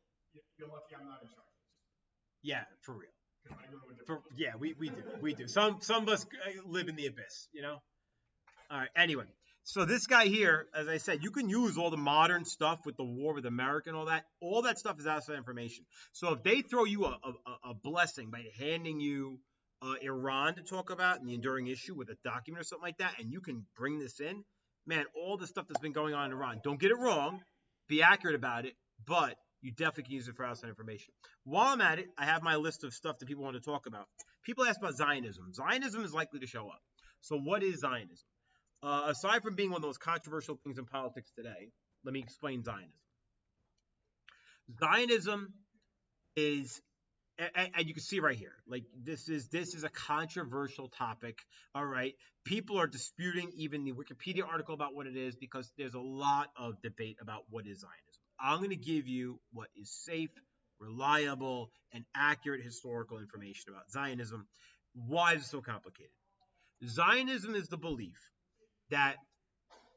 You're lucky I'm not in charge. Yeah, for real. I go to a different Yeah, we do. Some of us live in the abyss, All right. Anyway, so this guy here, as I said, you can use all the modern stuff with the war with America and all that. All that stuff is outside information. So if they throw you a blessing by handing you Iran to talk about and the enduring issue with a document or something like that, and you can bring this in, man, all the stuff that's been going on in Iran. Don't get it wrong. Be accurate about it, but you definitely can use it for outside information. While I'm at it, I have my list of stuff that people want to talk about. People ask about Zionism. Zionism is likely to show up. So what is Zionism? Aside from being one of the most controversial things in politics today, let me explain Zionism. Zionism is, and you can see right here, like this is a controversial topic. All right, people are disputing even the Wikipedia article about what it is because there's a lot of debate about what is Zionism. I'm going to give you what is safe, reliable, and accurate historical information about Zionism. Why is it so complicated? Zionism is the belief that,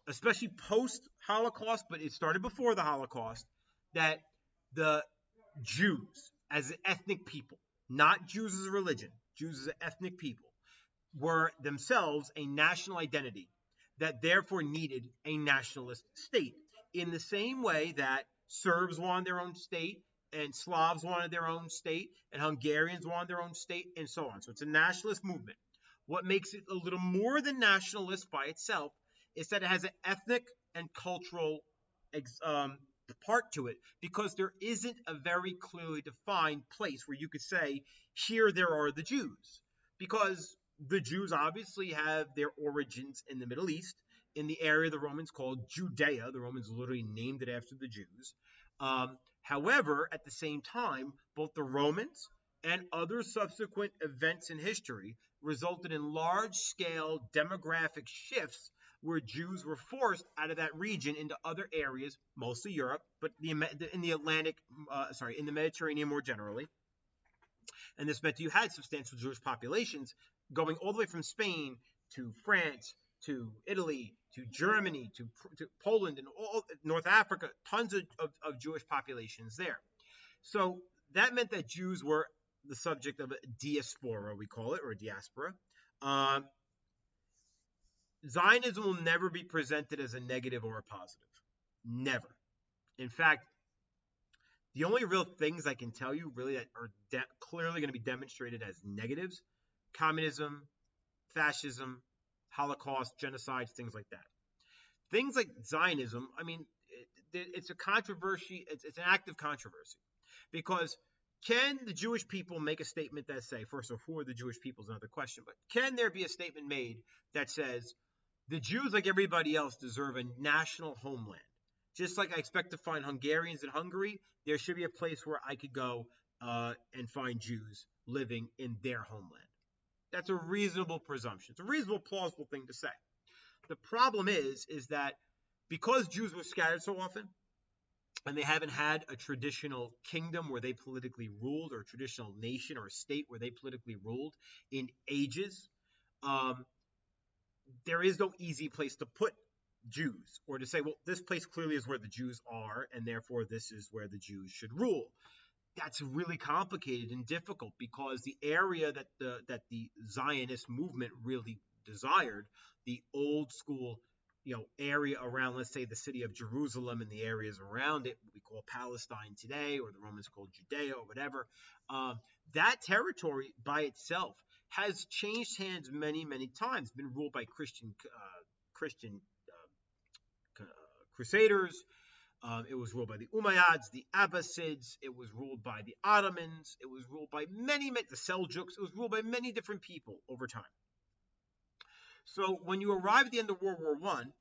especially post-Holocaust, but it started before the Holocaust, that the Jews as an ethnic people, not Jews as a religion, Jews as an ethnic people, were themselves a national identity that therefore needed a nationalist state. In the same way that Serbs wanted their own state, and Slavs wanted their own state, and Hungarians wanted their own state, and so on. So it's a nationalist movement. What makes it a little more than nationalist by itself is that it has an ethnic and cultural part to it, because there isn't a very clearly defined place where you could say, here there are the Jews. Because the Jews obviously have their origins in the Middle East, in the area the Romans called Judea. The Romans literally named it after the Jews. However, at the same time, both the Romans and other subsequent events in history resulted in large-scale demographic shifts where Jews were forced out of that region into other areas, mostly Europe, but in the Mediterranean more generally. And this meant you had substantial Jewish populations going all the way from Spain to France to Italy to Germany to Poland and all North Africa, tons of Jewish populations there. So that meant that Jews were the subject of a diaspora, we call it, or a diaspora. Zionism will never be presented as a negative or a positive. Never. In fact, the only real things I can tell you really that are clearly going to be demonstrated as negatives: communism, fascism, Holocaust, genocides, things like that. Things like Zionism, I mean, it's a controversy. It's an active controversy, because can the Jewish people make a statement that say, first of all, who are the Jewish people is another question, but can there be a statement made that says the Jews, like everybody else, deserve a national homeland? Just like I expect to find Hungarians in Hungary, there should be a place where I could go and find Jews living in their homeland. That's a reasonable presumption. It's a reasonable, plausible thing to say. The problem is that because Jews were scattered so often, and they haven't had a traditional kingdom where they politically ruled, or a traditional nation or a state where they politically ruled in ages, um, there is no easy place to put Jews, or to say, well, this place clearly is where the Jews are, and therefore this is where the Jews should rule. That's really complicated and difficult, because the area that the Zionist movement really desired, the old school, area around, let's say, the city of Jerusalem and the areas around it, what we call Palestine today, or the Romans called Judea, or whatever. That territory by itself has changed hands many, many times. Been ruled by Christian crusaders. It was ruled by the Umayyads, the Abbasids. It was ruled by the Ottomans. It was ruled by the Seljuks. It was ruled by many different people over time. So when you arrive at the end of World War One,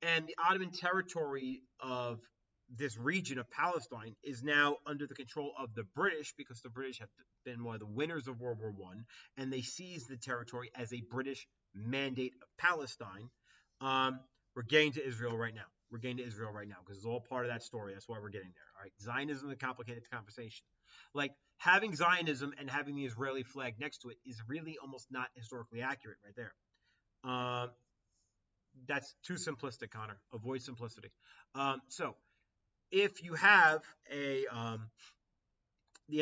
and the Ottoman territory of this region of Palestine is now under the control of the British, because the British have been one of the winners of World War One, and they seized the territory as a British mandate of Palestine. We're getting to Israel right now. We're getting to Israel right now because it's all part of that story. That's why we're getting there. All right, Zionism is a complicated conversation. Like, having Zionism and having the Israeli flag next to it is really almost not historically accurate right there. That's too simplistic, Connor. Avoid simplicity. So if you have the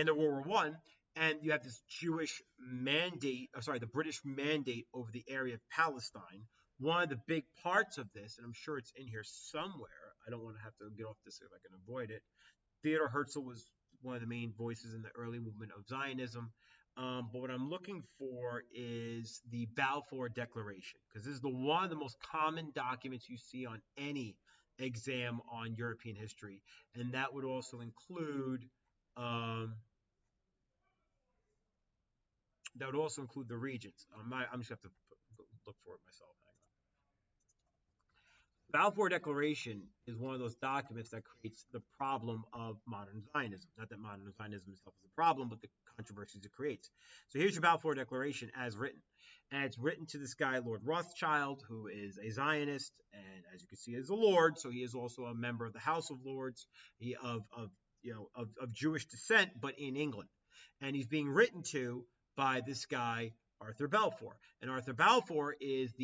end of World War One, and you have this Jewish mandate, the British mandate over the area of Palestine. One of the big parts of this, and I'm sure it's in here somewhere, I don't want to have to get off this if I can avoid it. Theodor Herzl was one of the main voices in the early movement of Zionism. But what I'm looking for is the Balfour Declaration, because this is one of the most common documents you see on any exam on European history, and that would also include the Regents. I'm just going to have to look for it myself. Balfour Declaration is one of those documents that creates the problem of modern Zionism. Not that modern Zionism itself is a problem, but the controversies it creates. So here's your Balfour Declaration as written. And it's written to this guy, Lord Rothschild, who is a Zionist, and as you can see, is a Lord, so he is also a member of the House of Lords, of Jewish descent, but in England. And he's being written to by this guy, Arthur Balfour. And Arthur Balfour is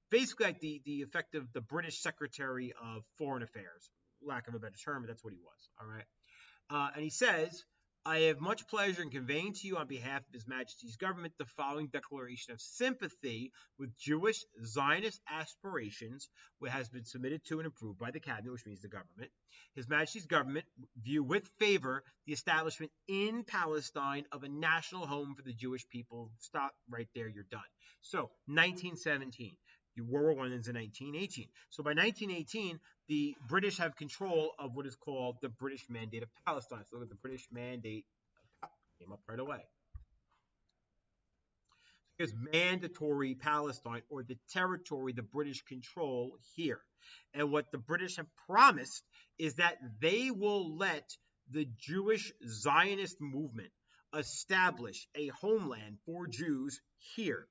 basically like the effective the British Secretary of Foreign Affairs, lack of a better term, but that's what he was. All right, and he says, "I have much pleasure in conveying to you on behalf of His Majesty's government the following declaration of sympathy with Jewish Zionist aspirations, which has been submitted to and approved by the cabinet," which means the government. His Majesty's government view with favor the establishment in Palestine of a national home for the Jewish people. Stop right there. You're done. So 1917. World War I ends in 1918. So by 1918, the British have control of what is called the British Mandate of Palestine. So look at the British Mandate. Came up right away. It's mandatory Palestine, or the territory the British control here. And what the British have promised is that they will let the Jewish Zionist movement establish a homeland for Jews here.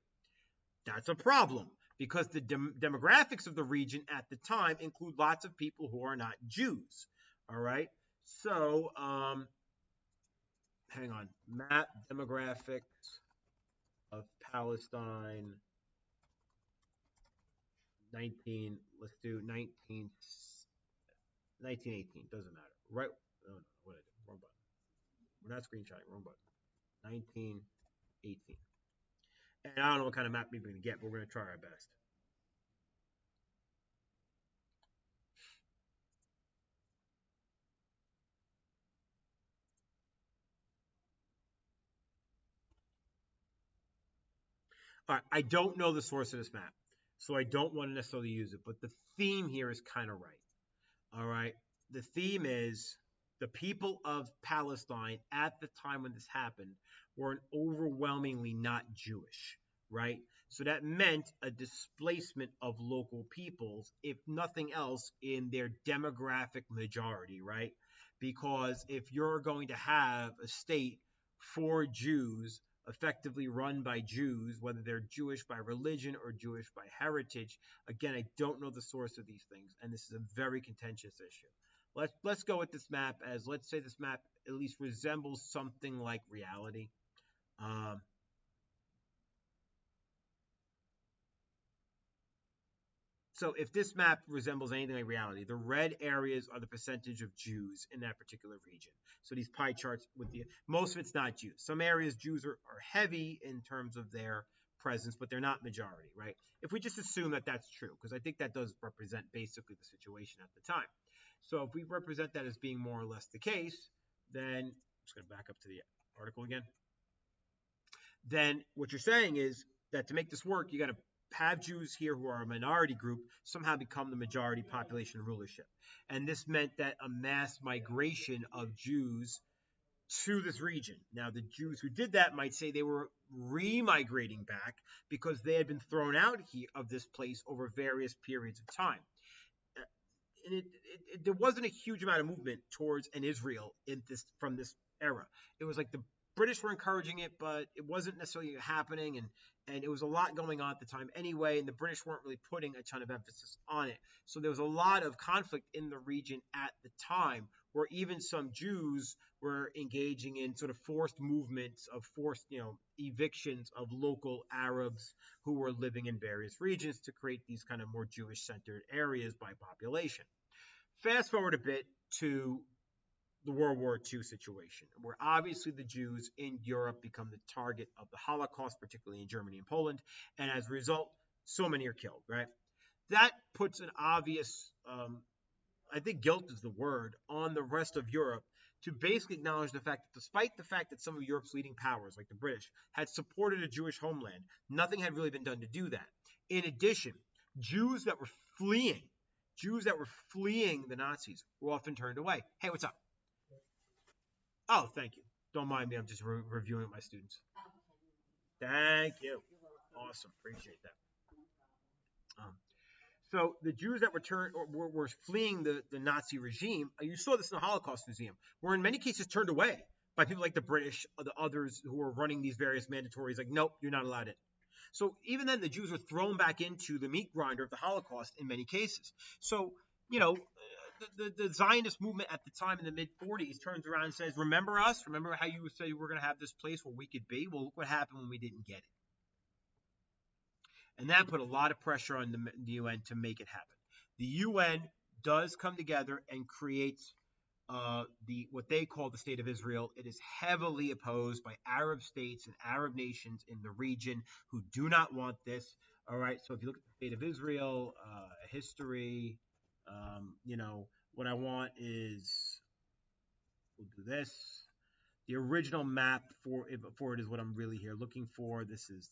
That's a problem, because the demographics of the region at the time include lots of people who are not Jews. All right. So, hang on. Map demographics of Palestine. Let's do 1918. Doesn't matter. Right. Oh, no, what did I do? Wrong button. We're not screenshotting. Wrong button. 1918. And I don't know what kind of map we're going to get, but we're going to try our best. All right, I don't know the source of this map, so I don't want to necessarily use it, but the theme here is kind of right. All right, the theme is the people of Palestine at the time when this happened were overwhelmingly not Jewish, right? So that meant a displacement of local peoples, if nothing else, in their demographic majority, right? Because if you're going to have a state for Jews effectively run by Jews, whether they're Jewish by religion or Jewish by heritage. Again, I don't know the source of these things, and this is a very contentious issue. Let's go with this map as, let's say this map at least resembles something like reality. Um, So if this map resembles anything like reality, the red areas are the percentage of Jews in that particular region. So these pie charts with the most of it's not Jews. Some areas Jews are heavy in terms of their presence, but they're not majority, right? If we just assume that that's true, because I think that does represent basically the situation at the time. So if we represent that as being more or less the case, then I'm just going to back up to the article again. Then what you're saying is that to make this work, you got to have Jews here who are a minority group somehow become the majority population rulership. And this meant that a mass migration of Jews to this region. Now, the Jews who did that might say they were remigrating back because they had been thrown out here of this place over various periods of time. And there wasn't a huge amount of movement towards an Israel in this from this era. It was like the British were encouraging it, but it wasn't necessarily happening, and it was a lot going on at the time anyway, and the British weren't really putting a ton of emphasis on it. So there was a lot of conflict in the region at the time, where even some Jews were engaging in sort of forced movements of forced, evictions of local Arabs who were living in various regions to create these kind of more Jewish-centered areas by population. Fast forward a bit to the World War II situation, where obviously the Jews in Europe become the target of the Holocaust, particularly in Germany and Poland, and as a result, so many are killed, right? That puts an obvious, I think guilt is the word, on the rest of Europe to basically acknowledge the fact that despite the fact that some of Europe's leading powers, like the British, had supported a Jewish homeland, nothing had really been done to do that. In addition, Jews that were fleeing, Jews that were fleeing the Nazis were often turned away. Hey, what's up? Oh, thank you. Don't mind me. I'm just reviewing with my students. Thank you. Awesome. Appreciate that. Um, so the Jews that returned or were fleeing the Nazi regime, you saw this in the Holocaust Museum, were in many cases turned away by people like the British or the others who were running these various mandatories. Like, nope, you're not allowed in. So even then, the Jews were thrown back into the meat grinder of the Holocaust in many cases. So, the Zionist movement at the time in the mid 40s turns around and says, remember us? Remember how you said we're going to have this place where we could be? Well, look what happened when we didn't get it. And that put a lot of pressure on the UN to make it happen. The UN does come together and creates what they call the State of Israel. It is heavily opposed by Arab states and Arab nations in the region who do not want this. All right, so if you look at the State of Israel, history, what I want is, we'll do this. The original map for it is what I'm really here looking for. This is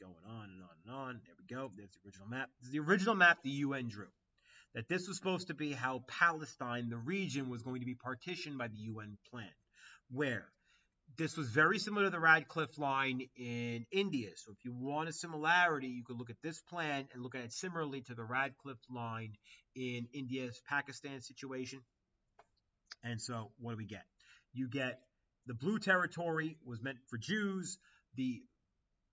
going on and on and on. There we go. There's the original map. This is the original map the UN drew. That this was supposed to be how Palestine, the region, was going to be partitioned by the UN plan. Where this was very similar to the Radcliffe line in India. So if you want a similarity, you could look at this plan and look at it similarly to the Radcliffe line in India's Pakistan situation. And so what do we get? You get the blue territory was meant for Jews.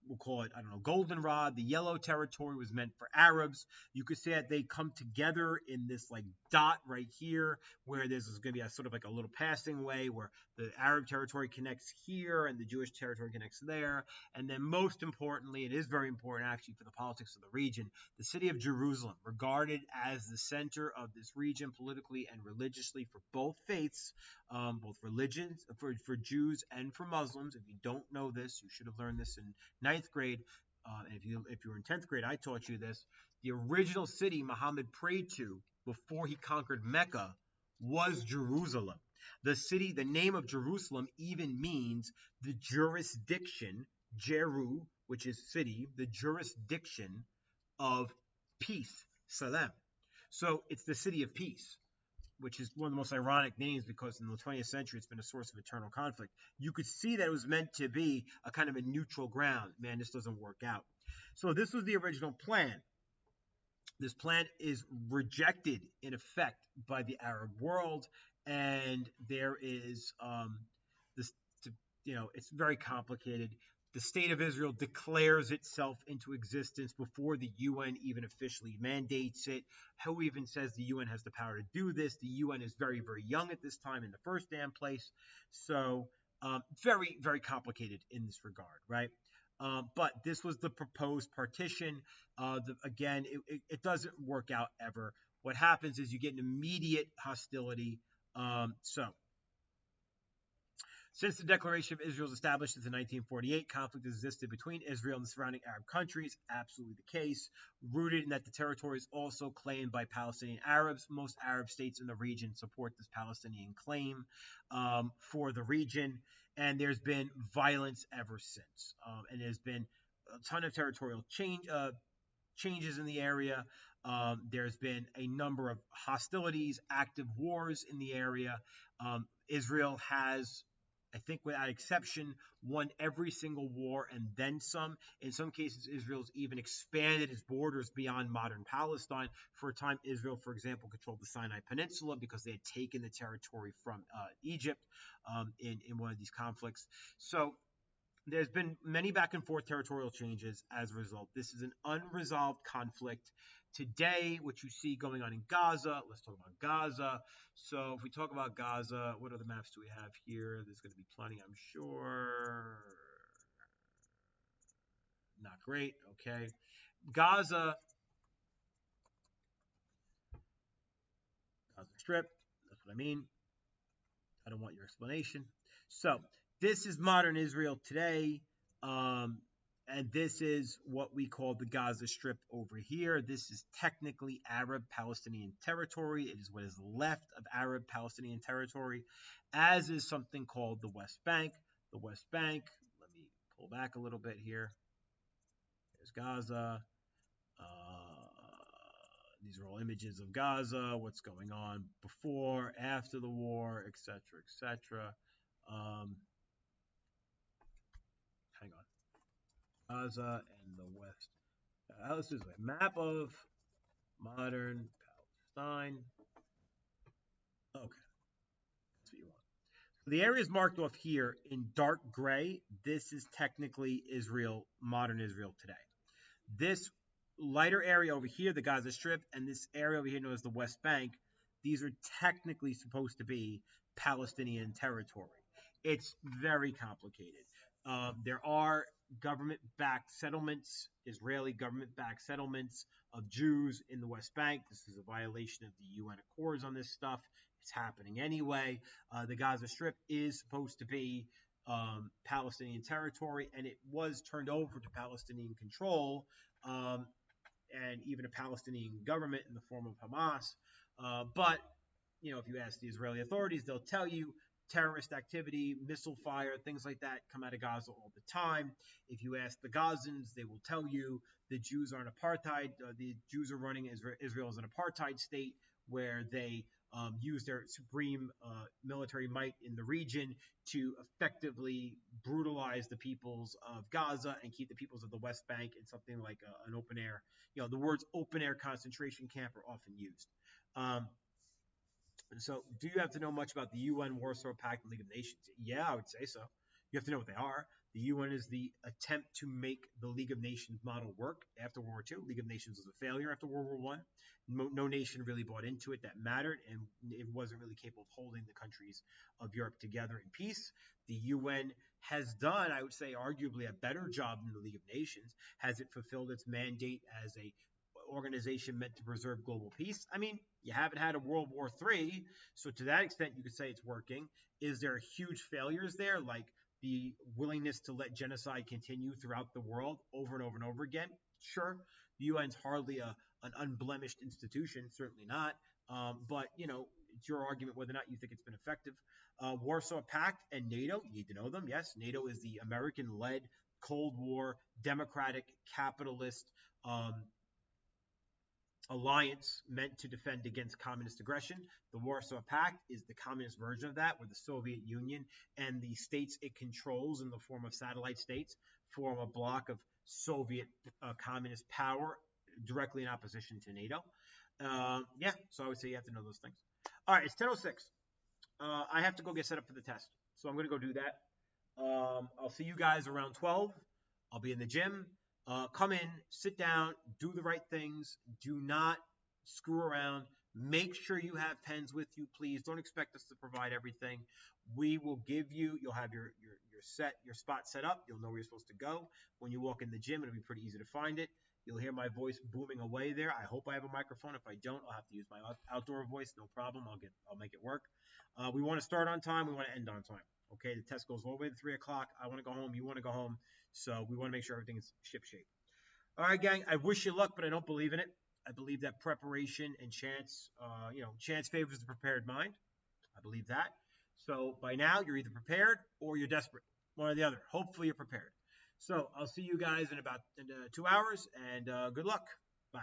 We'll call it, goldenrod. The yellow territory was meant for Arabs. You could say that they come together in this like dot right here, where there's going to be a sort of like a little passing way where the Arab territory connects here and the Jewish territory connects there. And then most importantly, it is very important actually for the politics of the region, the city of Jerusalem, regarded as the center of this region politically and religiously for both faiths, both religions, for Jews and for Muslims. If you don't know this, you should have learned this in ninth grade. And if you were in 10th grade, I taught you this. The original city Muhammad prayed to before he conquered Mecca was Jerusalem. The name of Jerusalem even means the jurisdiction, Jeru, which is city, the jurisdiction of peace, Salem. So it's the city of peace, which is one of the most ironic names because in the 20th century it's been a source of eternal conflict. You could see that it was meant to be a kind of a neutral ground. Man, this doesn't work out. So this was the original plan. This plan is rejected in effect by the Arab world, and there is this it's very complicated. The state of Israel declares itself into existence before the UN even officially mandates it. Who even says the UN has the power to do this? The UN is very, very young at this time in the first damn place. So, very, very complicated in this regard, right? But this was the proposed partition. Again, it doesn't work out ever. What happens is you get an immediate hostility. So, since the Declaration of Israel's established in 1948, conflict existed between Israel and the surrounding Arab countries. Absolutely the case. Rooted in that the territory is also claimed by Palestinian Arabs. Most Arab states in the region support this Palestinian claim for the region. And there's been violence ever since. And there's been a ton of territorial changes in the area. There's been a number of hostilities, active wars in the area. Israel has, I think without exception, won every single war and then some. In some cases, Israel's even expanded its borders beyond modern Palestine. For a time, Israel, for example, controlled the Sinai Peninsula because they had taken the territory from Egypt in one of these conflicts. So there's been many back and forth territorial changes as a result. This is an unresolved conflict. Today, what you see going on in Gaza, let's talk about Gaza. So if we talk about Gaza, what other maps do we have here? There's going to be plenty, I'm sure. Not great. Okay. Gaza Strip. That's what I mean. I don't want your explanation. So this is modern Israel today. And this is what we call the Gaza Strip over here. This is technically Arab Palestinian territory. It is what is left of Arab Palestinian territory, as is something called the West Bank. The West Bank, let me pull back a little bit here. There's Gaza. These are all images of Gaza, what's going on before, after the war, etc., etc. Hang on. Gaza and the West. This is a map of modern Palestine. Okay, that's what you want. So the areas marked off here in dark gray, this is technically Israel, modern Israel today. This lighter area over here, the Gaza Strip, and this area over here known as the West Bank, these are technically supposed to be Palestinian territory. It's very complicated. There are government-backed settlements, Israeli government-backed settlements of Jews in the West Bank. This is a violation of the UN Accords on this stuff. It's happening anyway. The Gaza Strip is supposed to be Palestinian territory, and it was turned over to Palestinian control and even a Palestinian government in the form of Hamas. But, if you ask the Israeli authorities, they'll tell you terrorist activity, missile fire, things like that come out of Gaza all the time. If you ask the Gazans, they will tell you the Jews are an apartheid. The Jews are running Israel as an apartheid state where they use their supreme military might in the region to effectively brutalize the peoples of Gaza and keep the peoples of the West Bank in something like an open air. The words open air concentration camp are often used. So, do you have to know much about the UN, Warsaw Pact, and League of Nations? Yeah, I would say so. You have to know what they are. The UN is the attempt to make the League of Nations model work after World War II. League of Nations was a failure after World War I. No nation really bought into it that mattered, and it wasn't really capable of holding the countries of Europe together in peace. The UN has done, I would say, arguably a better job than the League of Nations. Has it fulfilled its mandate as a organization meant to preserve global peace? I mean, you haven't had a World War III, so to that extent, you could say it's working. Is there huge failures there, like the willingness to let genocide continue throughout the world over and over and over again? Sure. The UN's hardly an unblemished institution, certainly not. But, it's your argument whether or not you think it's been effective. Warsaw Pact and NATO, you need to know them. Yes, NATO is the American-led Cold War, democratic, capitalist alliance meant to defend against communist aggression. The Warsaw Pact is the communist version of that, where the Soviet Union and the states it controls in the form of satellite states form a block of Soviet communist power directly in opposition to NATO. So I would say you have to know those things. All right, it's 10:06. I have to go get set up for the test, so I'm going to go do that. I'll see you guys around 12. I'll be in the gym. Come in, sit down, do the right things. Do not screw around. Make sure you have pens with you, please. Don't expect us to provide everything. We will give you. You'll have your spot set up. You'll know where you're supposed to go. When you walk in the gym, it'll be pretty easy to find it. You'll hear my voice booming away there. I hope I have a microphone. If I don't, I'll have to use my outdoor voice. No problem. I'll make it work. We want to start on time. We want to end on time. Okay, the test goes all the way to 3 o'clock. I want to go home. You want to go home. So we want to make sure everything is ship-shape. All right, gang, I wish you luck, but I don't believe in it. I believe that preparation and chance, chance favors the prepared mind. I believe that. So by now, you're either prepared or you're desperate. One or the other. Hopefully, you're prepared. So I'll see you guys in about 2 hours, and good luck. Bye.